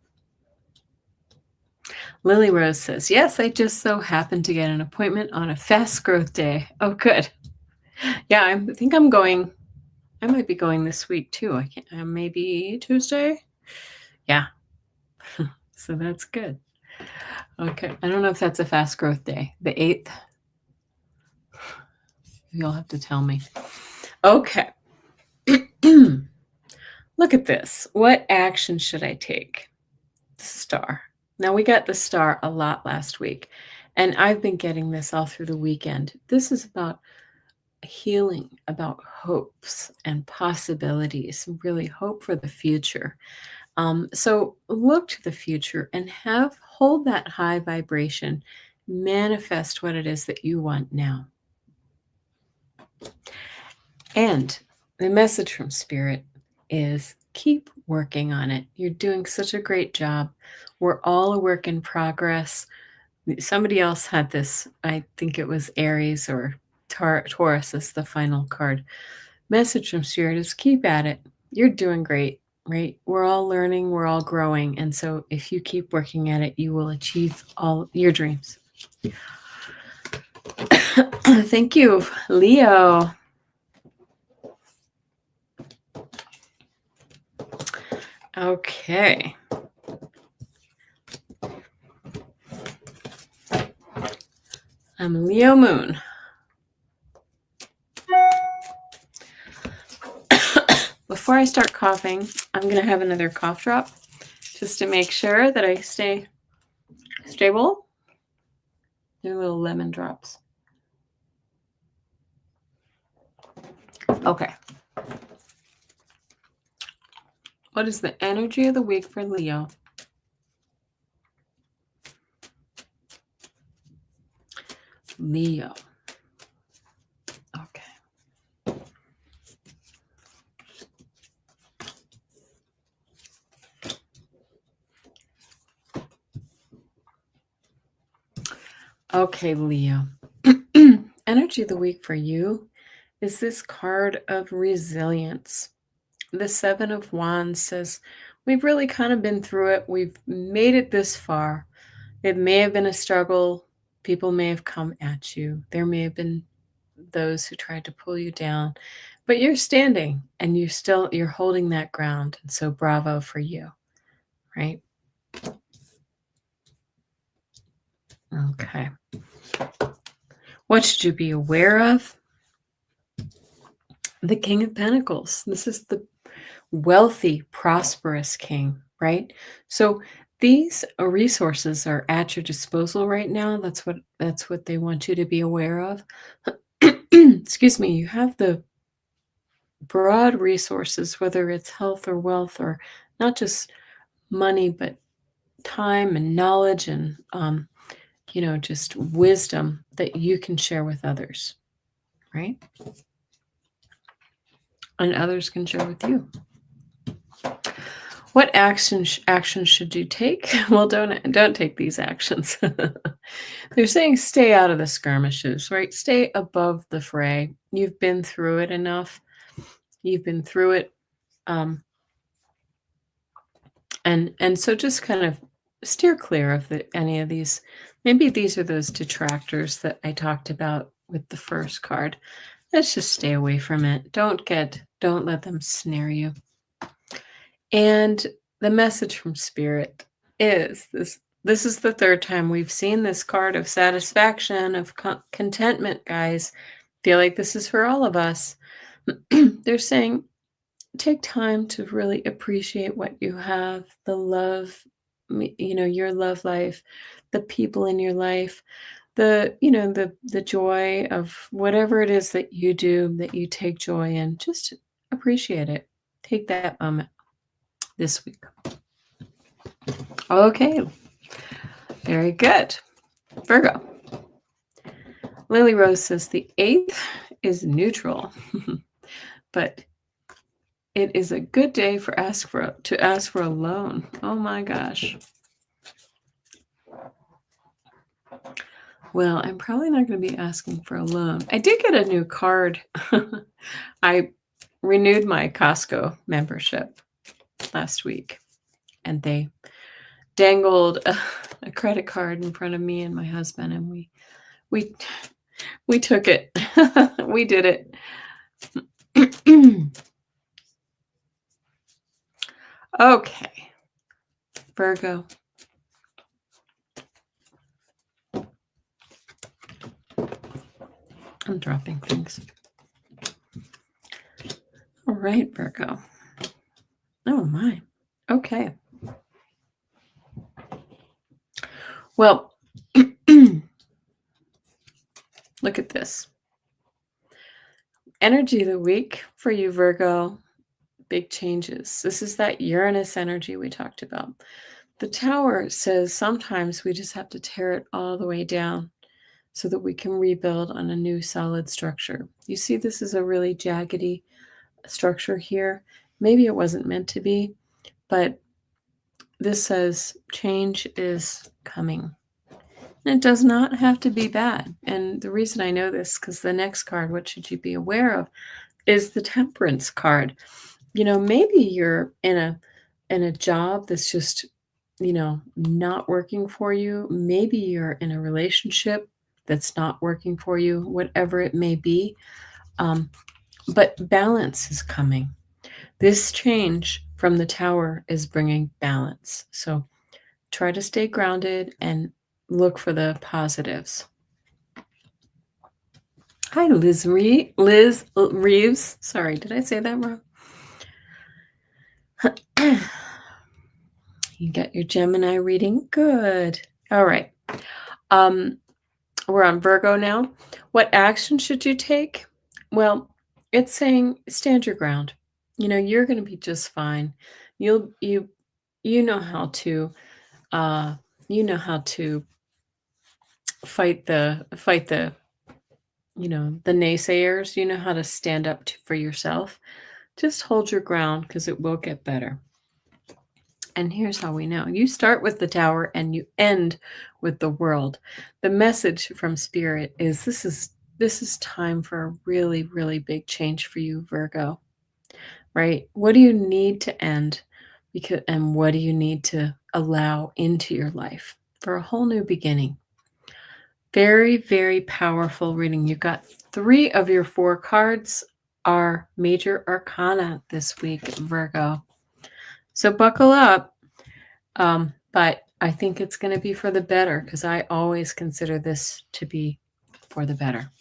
Lily Rose says, yes, I just so happened to get an appointment on a fast growth day. Oh, good. Yeah, I think I'm going. I might be going this week too. I can't. Maybe Tuesday. Yeah. So that's good. Okay. I don't know if that's a fast growth day. The 8th. You'll have to tell me. Okay. Look at this. What action should I take? The star. Now, we got the star a lot last week, and I've been getting this all through the weekend. This is about healing, about hopes and possibilities, really hope for the future. So look to the future and hold that high vibration, manifest what it is that you want now. And the message from Spirit is keep working on it. You're doing such a great job. We're all a work in progress. Somebody else had this, I think it was Aries or Taurus is the final card. Message from Spirit is keep at it. You're doing great, right? We're all learning, we're all growing. And so if you keep working at it, you will achieve all your dreams. Thank you, Leo. Okay. I'm Leo Moon. Before I start coughing, I'm going to have another cough drop just to make sure that I stay stable. They're little lemon drops. Okay. What is the energy of the week for Leo? Leo. Okay. Okay, Leo. Energy of the week for you is this card of resilience. The 7 of Wands says, we've really kind of been through it. We've made it this far. It may have been a struggle. People may have come at you. There may have been those who tried to pull you down, but you're standing and you're holding that ground. And so bravo for you, right? Okay. What should you be aware of? The King of Pentacles. This is the wealthy, prosperous king, right? So these resources are at your disposal right now. That's what they want you to be aware of. Excuse me. You have the broad resources, whether it's health or wealth or not just money, but time and knowledge and just wisdom that you can share with others, right? And others can share with you. What actions should you take? Well, don't take these actions. They're saying stay out of the skirmishes, right? Stay above the fray. You've been through it enough. You've been through it. And so just kind of steer clear of any of these. Maybe these are those detractors that I talked about with the first card. Let's just stay away from it. Don't let them snare you. And the message from Spirit is this This is the third time we've seen this card of satisfaction, of contentment, guys. Feel like this is for all of us. They're saying take time to really appreciate what you have, the love, your love life, the people in your life, the joy of whatever it is that you do, that you take joy in. Just appreciate it. Take that moment this week. Okay. Very good. Virgo. Lily Rose says the 8th is neutral, but it is a good day to ask for a loan. Oh my gosh. Well, I'm probably not going to be asking for a loan. I did get a new card. I renewed my Costco membership last week, and they dangled a credit card in front of me and my husband, and we took it. We did it. Okay, Virgo. I'm dropping things. All right, Virgo. Oh my. Okay. Well, look at this. Energy of the week for you, Virgo. Big changes. This is that Uranus energy we talked about. The Tower says sometimes we just have to tear it all the way down so that we can rebuild on a new solid structure. You see, this is a really jaggedy structure here. Maybe it wasn't meant to be, but this says change is coming. And it does not have to be bad. And the reason I know this, because the next card, what should you be aware of, is the Temperance card. Maybe you're in a job that's just, not working for you. Maybe you're in a relationship that's not working for you, whatever it may be. But balance is coming. This change from the Tower is bringing balance. So try to stay grounded and look for the positives. Hi, Liz Reeves. Sorry, did I say that wrong? You got your Gemini reading. Good. All right. We're on Virgo now. What action should you take? Well, it's saying stand your ground. You're going to be just fine. You know how to fight the the naysayers. You know how to stand up for yourself. Just hold your ground because it will get better. And here's how we know. You start with the Tower and you end with the World. The message from Spirit is this is time for a really, really big change for you, Virgo. Right? What do you need to end? And what do you need to allow into your life for a whole new beginning? Very, very powerful reading. You've got 3 of your 4 cards are major arcana this week, Virgo. So buckle up. But I think it's going to be for the better because I always consider this to be for the better.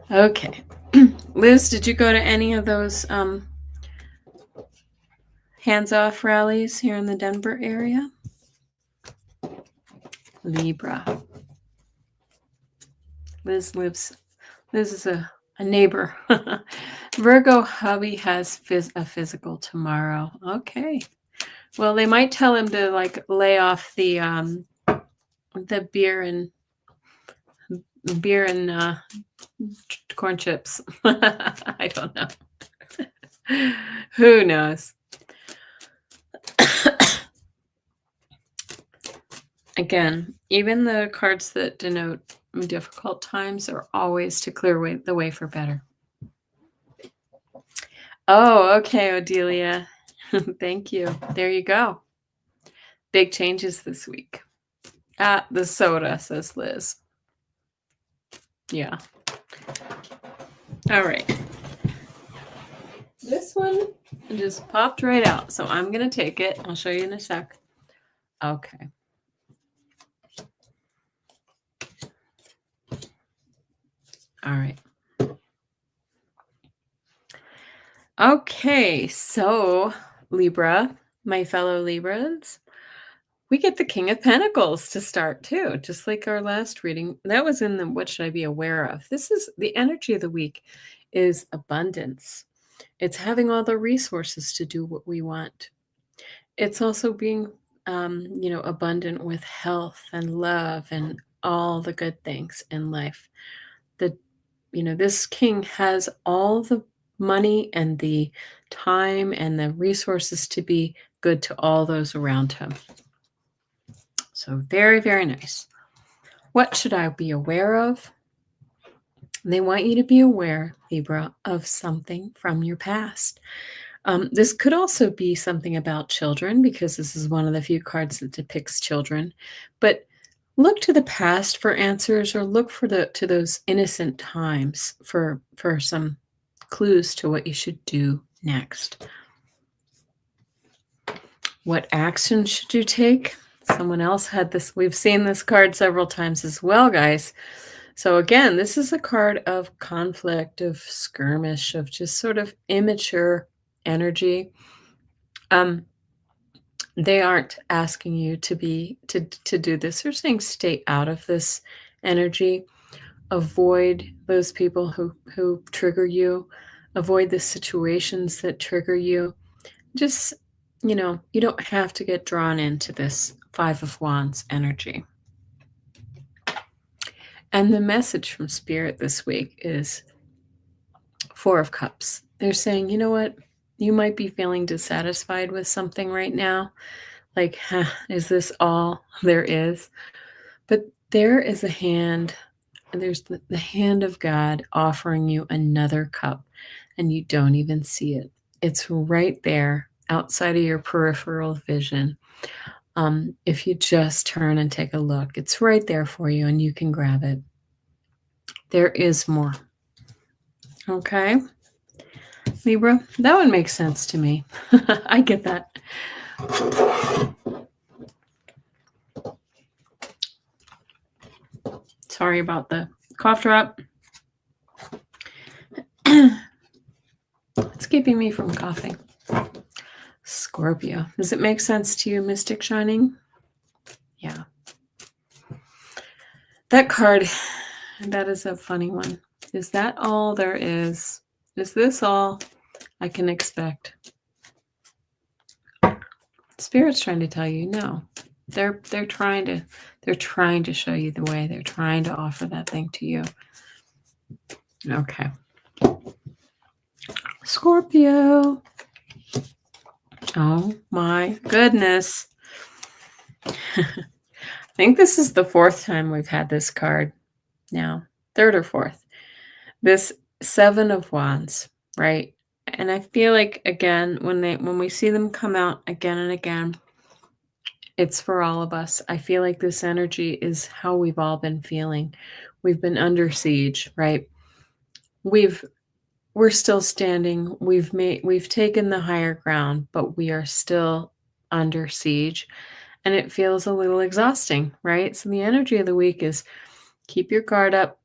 Okay. Liz, did you go to any of those hands-off rallies here in the Denver area? Libra. Liz is a neighbor. Virgo hubby has a physical tomorrow. Okay. Well, they might tell him to lay off the beer and corn chips. I don't know. Who knows? Again, even the cards that denote difficult times are always to clear the way for better. Oh, okay, Odelia. Thank you. There you go. Big changes this week. The soda, says Liz. Yeah. All right. This one It just popped right out. So I'm going to take it. I'll show you in a sec. Okay. All right. Okay. So, Libra, my fellow Libras, we get the King of Pentacles to start too, just like our last reading. That was in the what should I be aware of? This is the energy of the week is abundance. It's having all the resources to do what we want. It's also being, abundant with health and love and all the good things in life. This king has all the money and the time and the resources to be good to all those around him. So very, very nice. What should I be aware of? They want you to be aware, Libra, of something from your past. This could also be something about children because this is one of the few cards that depicts children. But look to the past for answers, or look to those innocent times for some clues to what you should do next. What action should you take? Someone else had this. We've seen this card several times as well, guys. So again, this is a card of conflict, of skirmish, of just sort of immature energy. They aren't asking you to do this. They're saying stay out of this energy. Avoid those people who trigger you. Avoid the situations that trigger you. Just, you don't have to get drawn into this Five of Wands energy. And the message from Spirit this week is Four of Cups. They're saying, you know what? You might be feeling dissatisfied with something right now. Like, is this all there is? But there is a hand, there's the hand of God offering you another cup, and you don't even see it. It's right there outside of your peripheral vision. If you just turn and take a look, it's right there for you, and you can grab it. There is more. Okay? Libra, that would make sense to me. I get that. Sorry about the cough drop. It's keeping me from coughing. Scorpio. Does it make sense to you, Mystic Shining? Yeah. That card, that is a funny one. Is that all there is? Is this all I can expect? Spirit's trying to tell you no. They're trying to show you the way. They're trying to offer that thing to you. Okay. Scorpio. Oh my goodness. I think this is the fourth time we've had this card now. Third or fourth. This Seven of Wands, right? And I feel like, again, when we see them come out again and again, it's for all of us. I feel like this energy is how we've all been feeling. We've been under siege, right? We're still standing. We've taken the higher ground, but we are still under siege, and it feels a little exhausting, right? So the energy of the week is keep your guard up.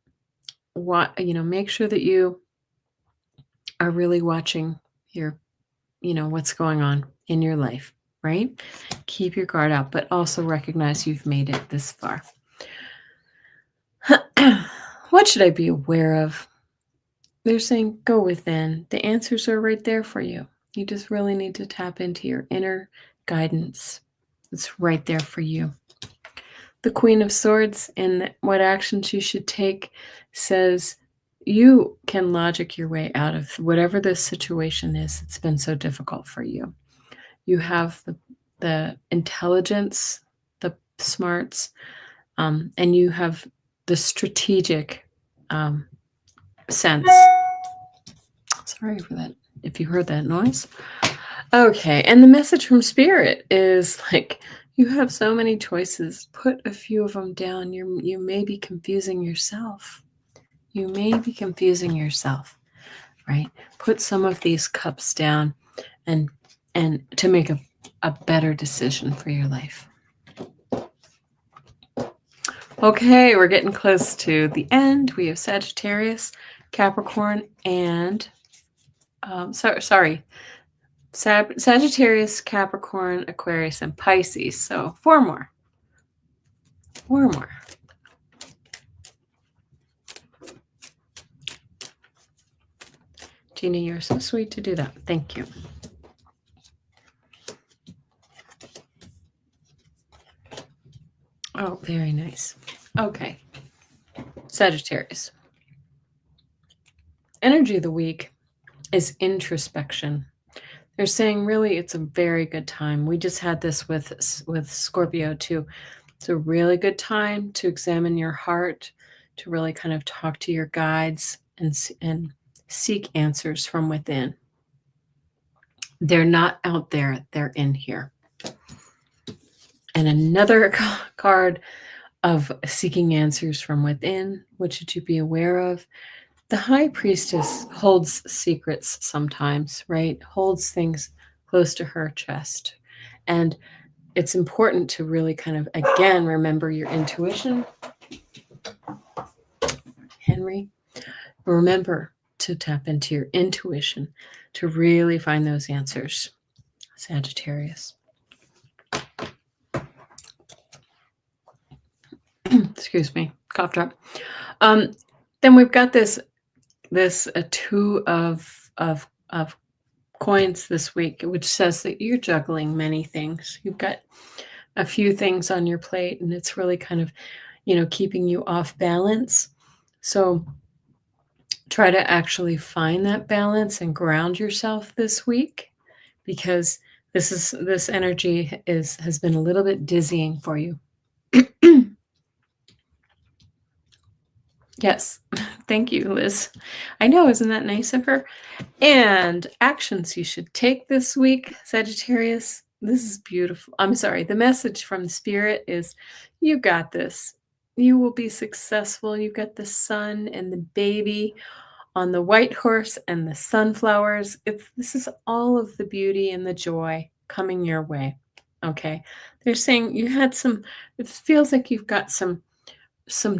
Make sure that you are really watching your, what's going on in your life, right? Keep your guard up, but also recognize you've made it this far. What should I be aware of? They're saying go within. The answers are right there for you. You just really need to tap into your inner guidance. It's right there for you. The Queen of Swords and what actions you should take says you can logic your way out of whatever this situation is that's been so difficult for you. You have the intelligence, the smarts, and you have the strategic sense. Sorry for that, if you heard that noise. Okay, and the message from Spirit is like, you have so many choices. Put a few of them down. You may be confusing yourself. You may be confusing yourself, right? Put some of these cups down and to make a better decision for your life. Okay, we're getting close to the end. We have Sagittarius, Capricorn, and Sagittarius, Capricorn, Aquarius, and Pisces. So 4 more. 4 more. Gina, you're so sweet to do that. Thank you. Oh, very nice. Okay. Sagittarius. Energy of the week is introspection. They're saying really it's a very good time. We just had this with Scorpio too. It's a really good time to examine your heart, to really kind of talk to your guides and seek answers from within. They're not out there, they're in here. And another card of seeking answers from within, what should you be aware of? The High Priestess holds secrets sometimes, right? Holds things close to her chest. And it's important to really kind of, again, remember your intuition. Henry, remember to tap into your intuition to really find those answers. Sagittarius. Excuse me, cough drop. Then we've got this two of coins this week, which says that you're juggling many things. You've got a few things on your plate, and it's really kind of, keeping you off balance. So try to actually find that balance and ground yourself this week, because this energy has been a little bit dizzying for you. Yes. Thank you, Liz. I know, isn't that nice of her? And actions you should take this week, Sagittarius. This is beautiful. I'm sorry. The message from the Spirit is you got this. You will be successful. You've got the sun and the baby on the white horse and the sunflowers. This is all of the beauty and the joy coming your way. Okay. They're saying you had it feels like you've got some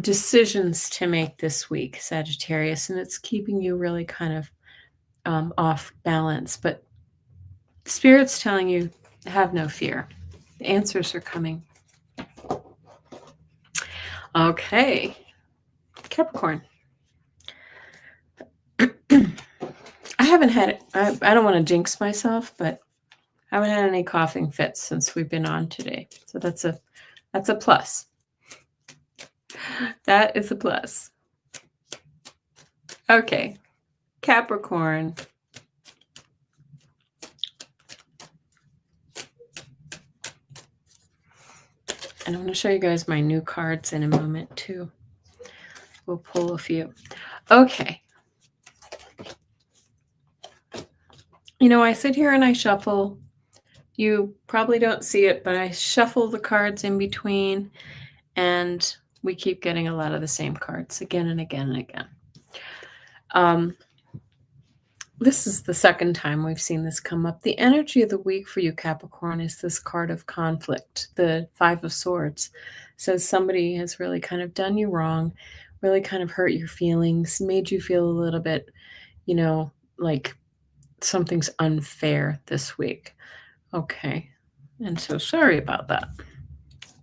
decisions to make this week, Sagittarius, and it's keeping you really kind of off balance. But Spirit's telling you, have no fear. The answers are coming. Okay. Capricorn. I haven't had it. I don't want to jinx myself, but I haven't had any coughing fits since we've been on today. So that's a plus. That is a plus. Okay. Capricorn. And I'm going to show you guys my new cards in a moment too. We'll pull a few. Okay. I sit here and I shuffle. You probably don't see it, but I shuffle the cards in between, and we keep getting a lot of the same cards again and again and again. This is the second time we've seen this come up. The energy of the week for you, Capricorn, is this card of conflict. The 5 of Swords says somebody has really kind of done you wrong, really kind of hurt your feelings, made you feel a little bit, like something's unfair this week. Okay. And so sorry about that.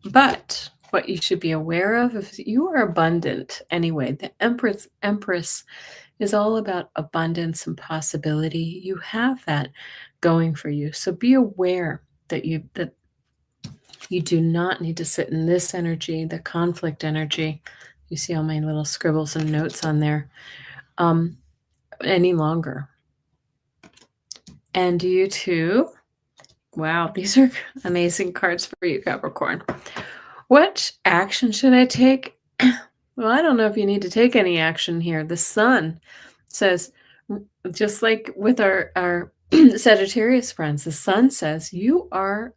But what you should be aware of is you are abundant anyway. The Empress is all about abundance and possibility. You have that going for you. So be aware that you do not need to sit in this energy, the conflict energy. You see all my little scribbles and notes on there, any longer. And you too. Wow, these are amazing cards for you, Capricorn. What action should I take? Well, I don't know if you need to take any action here. The Sun says, just like with our Sagittarius friends, the Sun says you are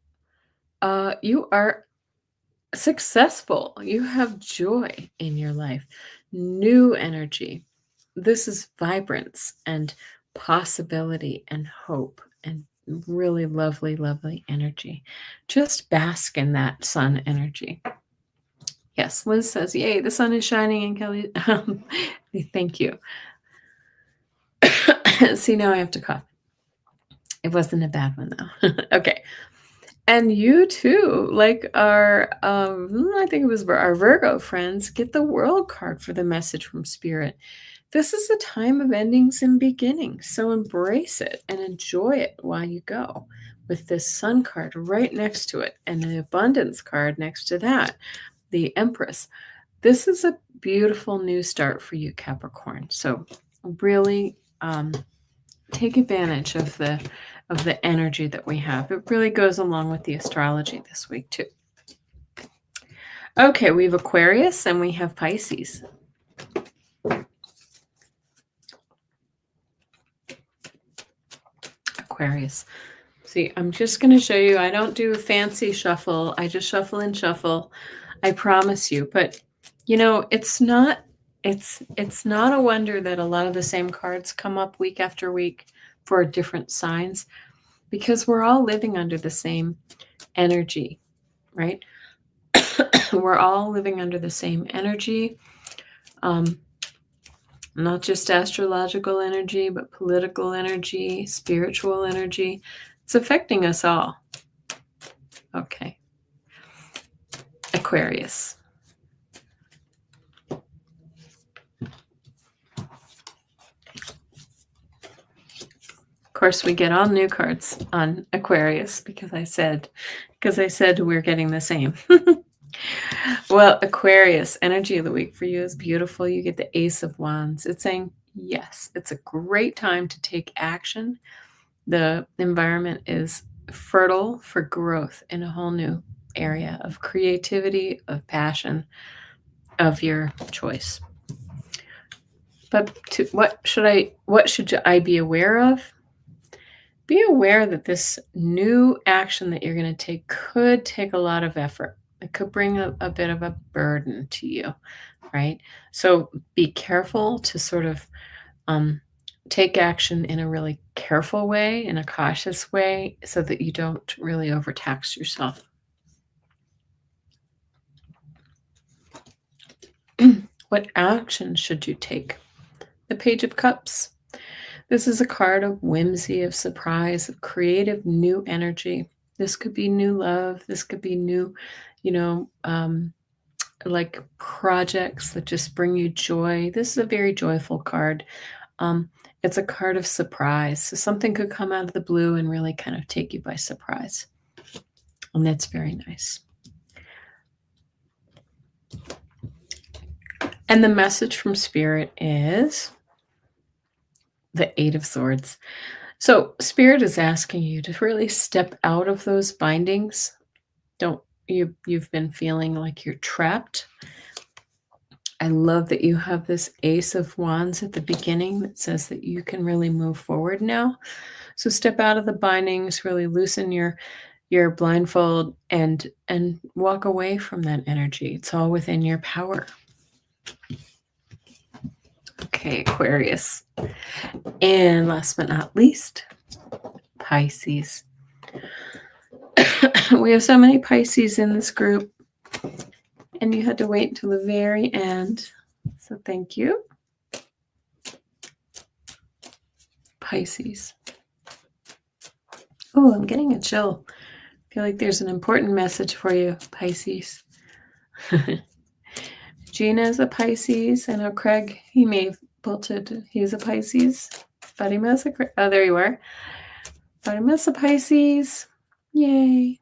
successful. You have joy in your life, new energy. This is vibrance and possibility and hope and really lovely, lovely energy. Just bask in that sun energy. Yes, Liz says, yay, the sun is shining. And Kelly, thank you. See, now I have to cough. It wasn't a bad one, though. Okay. And you too, like our, I think it was our Virgo friends, get the World card for the message from Spirit. This is a time of endings and beginnings, so embrace it and enjoy it while you go. With this Sun card right next to it and the Abundance card next to that, the Empress. This is a beautiful new start for you, Capricorn. So really take advantage of the energy that we have. It really goes along with the astrology this week too. Okay, we have Aquarius and we have Pisces. Aquarius. See, I'm just going to show you. I don't do a fancy shuffle. I just shuffle and shuffle. I promise you. But it's not a wonder that a lot of the same cards come up week after week for different signs, because we're all living under the same energy, right? We're all living under the same energy. Not just astrological energy, but political energy, spiritual energy. It's affecting us all. Okay. Aquarius. Of course, we get all new cards on Aquarius because I said we're getting the same. Well, Aquarius, energy of the week for you is beautiful. You get the Ace of Wands. It's saying, yes, it's a great time to take action. The environment is fertile for growth in a whole new area of creativity, of passion, of your choice. But what should I be aware of? Be aware that this new action that you're going to take could take a lot of effort. It could bring a bit of a burden to you, right? So be careful to sort of take action in a really careful way, in a cautious way, so that you don't really overtax yourself. What action should you take? The Page of Cups. This is a card of whimsy, of surprise, of creative new energy. This could be new love. This could be new, like projects that just bring you joy. This is a very joyful card. It's a card of surprise. So something could come out of the blue and really kind of take you by surprise. And that's very nice. And the message from Spirit is the Eight of Swords. So Spirit is asking you to really step out of those bindings. You've been feeling like you're trapped. I love that you have this Ace of Wands at the beginning that says that you can really move forward now. So step out of the bindings, really loosen your blindfold and walk away from that energy. It's all within your power. Okay, Aquarius. And last but not least, Pisces. We have so many Pisces in this group, and you had to wait until the very end. So thank you. Pisces. Oh, I'm getting a chill. I feel like there's an important message for you, Pisces. Gina is a Pisces. I know Craig, he may have bolted. He's a Pisces. Fatima's oh, there you are. Fatima's a Pisces. Yay.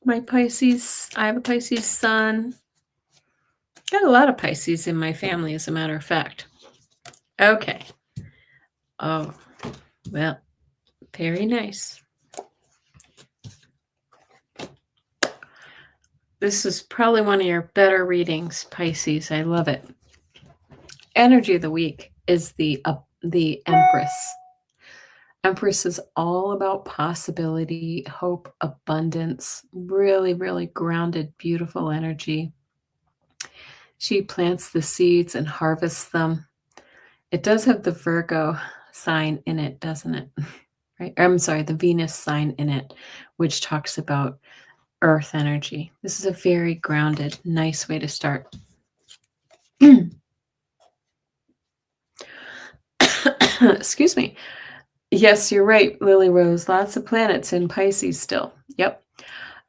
My Pisces, I have a Pisces sun. Got a lot of Pisces in my family, as a matter of fact. Okay. Oh, well, very nice. This is probably one of your better readings, Pisces. I love it. Energy of the week is the Empress. Empress is all about possibility, hope, abundance, really, really grounded, beautiful energy. She plants the seeds and harvests them. It does have the Virgo sign in it, doesn't it? Right? I'm sorry, the Venus sign in it, which talks about earth energy. This is a very grounded, nice way to start. Excuse me. Yes, you're right, Lily Rose. Lots of planets in Pisces still. Yep.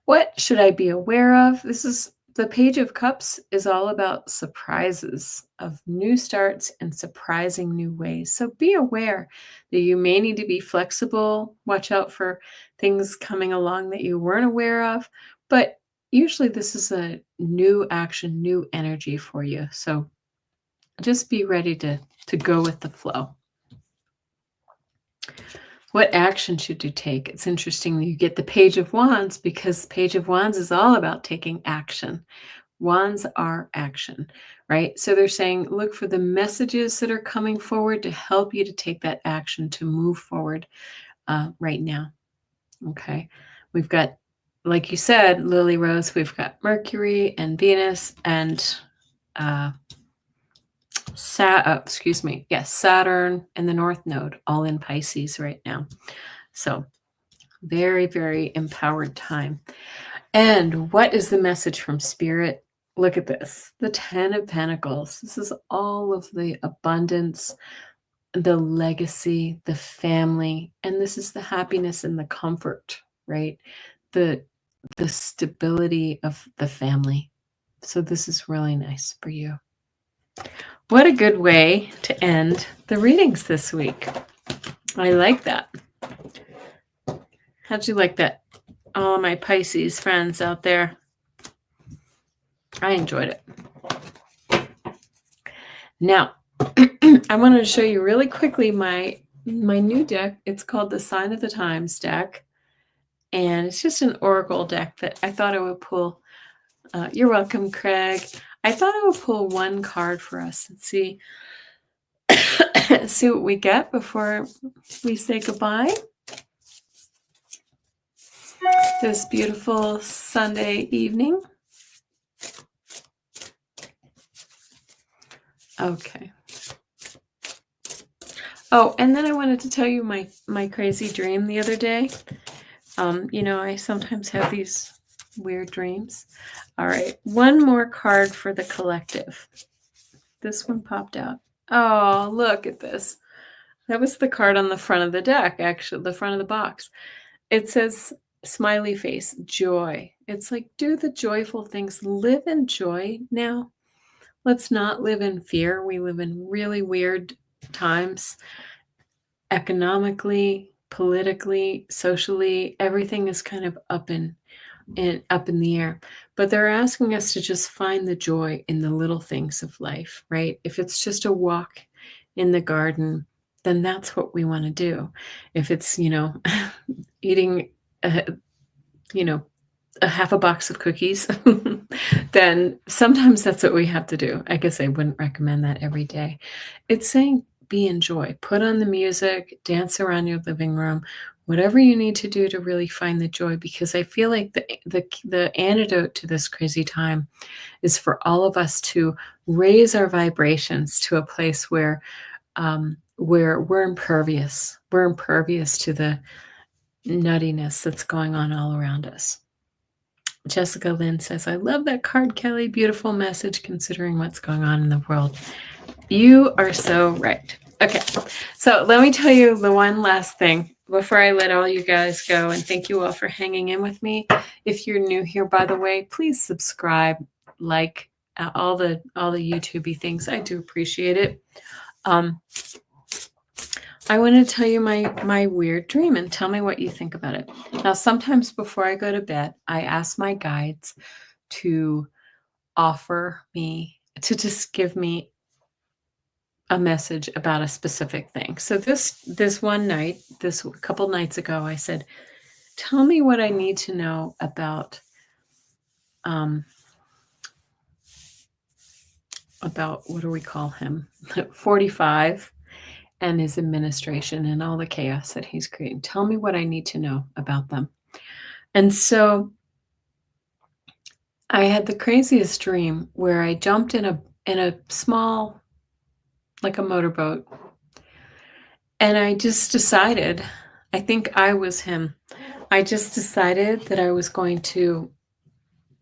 What should I be aware of? This is the Page of Cups is all about surprises of new starts and surprising new ways. So be aware that you may need to be flexible. Watch out for things coming along that you weren't aware of. But usually this is a new action, new energy for you. So just be ready to go with the flow. What action should you take? It's interesting that you get the Page of Wands because Page of Wands is all about taking action. Wands are action, right? So they're saying, look for the messages that are coming forward to help you to take that action to move forward right now. Okay. We've got, like you said, Lily Rose, we've got Mercury and Venus and Saturn and the North Node all in Pisces right now. So very, very empowered time. And what is the message from Spirit? Look at this, the 10 of Pentacles. This is all of the abundance, the legacy, the family, and this is the happiness and the comfort, right? The stability of the family. So this is really nice for you. What a good way to end the readings this week. I like that. How'd you like that? All my Pisces friends out there. I enjoyed it. Now, I wanted to show you really quickly my new deck. It's called the Sign of the Times deck. And it's just an oracle deck that I thought I would pull. You're welcome, Craig. I thought I would pull one card for us and see what we get before we say goodbye. This beautiful Sunday evening. Okay. Oh, and then I wanted to tell you my crazy dream the other day. I sometimes have these weird dreams. All right, one more card for the collective. This one popped out. Oh, look at this. That was the card on the front of the deck, actually, the front of the box. It says, smiley face, joy. It's like, do the joyful things. Live in joy now. Let's not live in fear. We live in really weird times. Economically, politically, socially, everything is kind of up in the air. But they're asking us to just find the joy in the little things of life, right? If it's just a walk in the garden, then that's what we want to do. If it's, eating a half a box of cookies, then sometimes that's what we have to do. I guess I wouldn't recommend that every day. It's saying be in joy. Put on the music, dance around your living room, whatever you need to do to really find the joy, because I feel like the antidote to this crazy time is for all of us to raise our vibrations to a place where we're impervious. We're impervious to the nuttiness that's going on all around us. Jessica Lynn says, I love that card, Kelly. Beautiful message considering what's going on in the world. You are so right. Okay, so let me tell you the one last thing before I let all you guys go, and thank you all for hanging in with me. If you're new here, by the way, please subscribe, like all the YouTubey things. I do appreciate it. I want to tell you my weird dream and tell me what you think about it. Now, sometimes before I go to bed, I ask my guides to just give me a message about a specific thing. So this one night, this couple nights ago, I said, tell me what I need to know about what do we call him? 45 and his administration and all the chaos that he's creating. Tell me what I need to know about them. And so I had the craziest dream where I jumped in a small, like a motorboat, And I just decided, I think I was him. I just decided that I was going to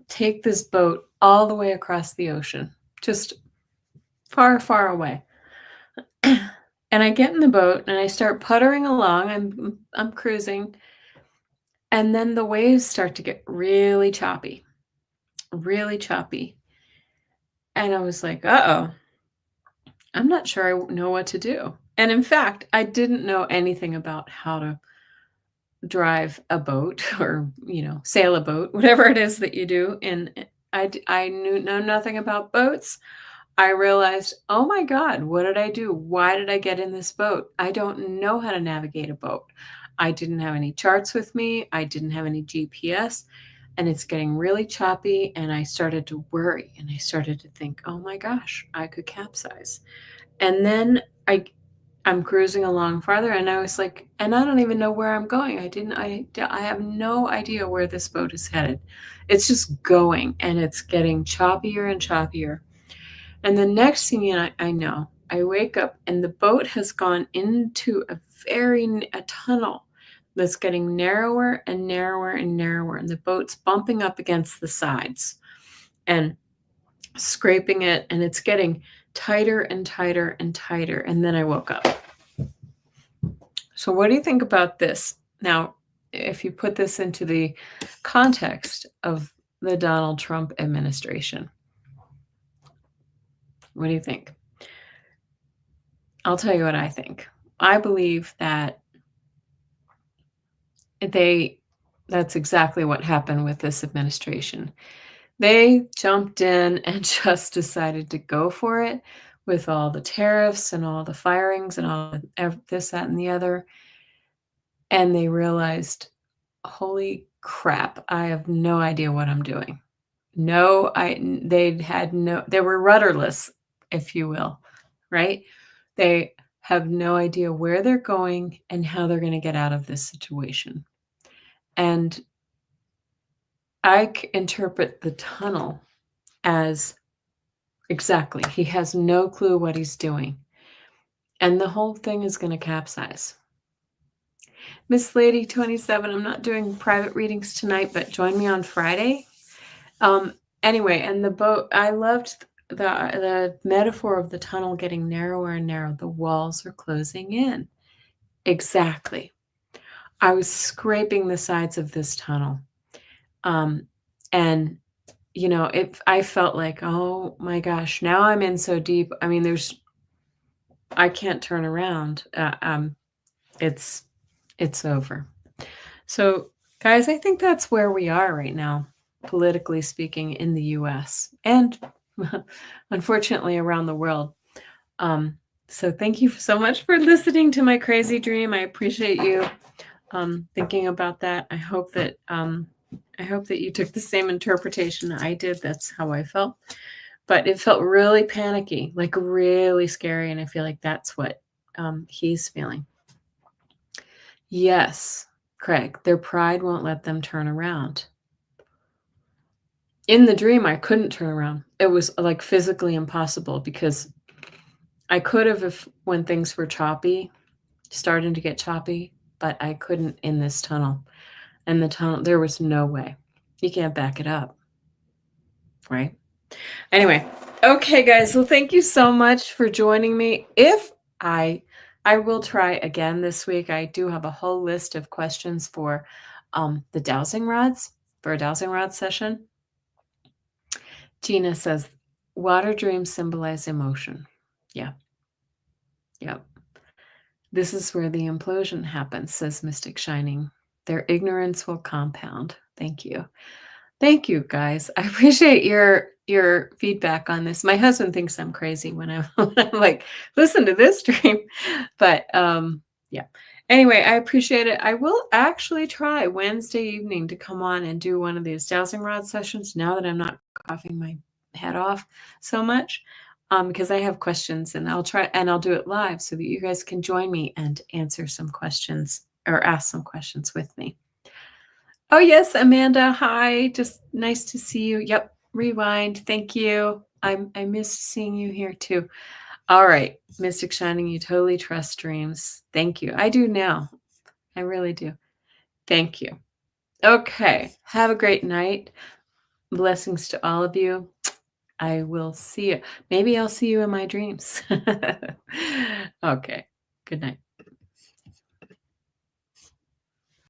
take this boat all the way across the ocean, just far, far away. And I get in the boat and I start puttering along. I'm cruising, and then the waves start to get really choppy, really choppy. And I was like, "Uh-oh, I'm not sure I know what to do." And in fact, I didn't know anything about how to drive a boat or, sail a boat, whatever it is that you do. And I know nothing about boats. I realized, oh my God, what did I do? Why did I get in this boat? I don't know how to navigate a boat. I didn't have any charts with me. I didn't have any GPS. And it's getting really choppy. And I started to worry and I started to think, oh my gosh, I could capsize. And then I'm cruising along farther and I was like, and I don't even know where I'm going. I have no idea where this boat is headed. It's just going and it's getting choppier and choppier. And the next thing I know, I wake up and the boat has gone into a tunnel that's getting narrower and narrower and narrower. And the boat's bumping up against the sides and scraping it. And it's getting tighter and tighter and tighter. And then I woke up. So, what do you think about this? Now, if you put this into the context of the Donald Trump administration, what do you think? I'll tell you what I think. I believe that that's exactly what happened with this administration. They jumped in and just decided to go for it with all the tariffs and all the firings and all this, that, and the other. And they realized, holy crap, I have no idea what I'm doing. They were rudderless, if you will, right? They have no idea where they're going and how they're going to get out of this situation. And I interpret the tunnel as exactly, he has no clue what he's doing. And the whole thing is going to capsize. Miss Lady 27, I'm not doing private readings tonight, but join me on Friday. Anyway, and the boat, I loved the metaphor of the tunnel getting narrower and narrower. The walls are closing in. Exactly. I was scraping the sides of this tunnel. And I felt like, oh my gosh, now I'm in so deep. I mean, I can't turn around. It's over. So, guys, I think that's where we are right now, politically speaking, in the US and unfortunately around the world. So thank you so much for listening to my crazy dream. I appreciate you thinking about that. I hope that you took the same interpretation I did. That's how I felt. But it felt really panicky, like really scary, and I feel like that's what he's feeling. Yes, Craig, their pride won't let them turn around. In the dream, I couldn't turn around. It was like physically impossible because I could have if when things were choppy, starting to get choppy, but I couldn't in this tunnel. And the tunnel, there was no way. You can't back it up, right? Anyway, okay, guys. Well, thank you so much for joining me. If I will try again this week. I do have a whole list of questions for the dowsing rods, for a dowsing rod session. Gina says, water dreams symbolize emotion. Yeah. Yep. This is where the implosion happens, says Mystic Shining. Their ignorance will compound. Thank you. Thank you, guys. I appreciate your feedback on this. My husband thinks I'm crazy when I'm, when I'm like, listen to this dream. But yeah. Anyway, I appreciate it. I will actually try Wednesday evening to come on and do one of these dowsing rod sessions now that I'm not coughing my head off so much. Because I have questions and I'll do it live so that you guys can join me and answer some questions or ask some questions with me. Oh, yes, Amanda. Hi. Just nice to see you. Yep. Rewind. Thank you. I missed seeing you here too. All right, Mystic Shining, you totally trust dreams. Thank you. I do now. I really do. Thank you. Okay. Have a great night. Blessings to all of you. I will see you. Maybe I'll see you in my dreams. Okay. Good night.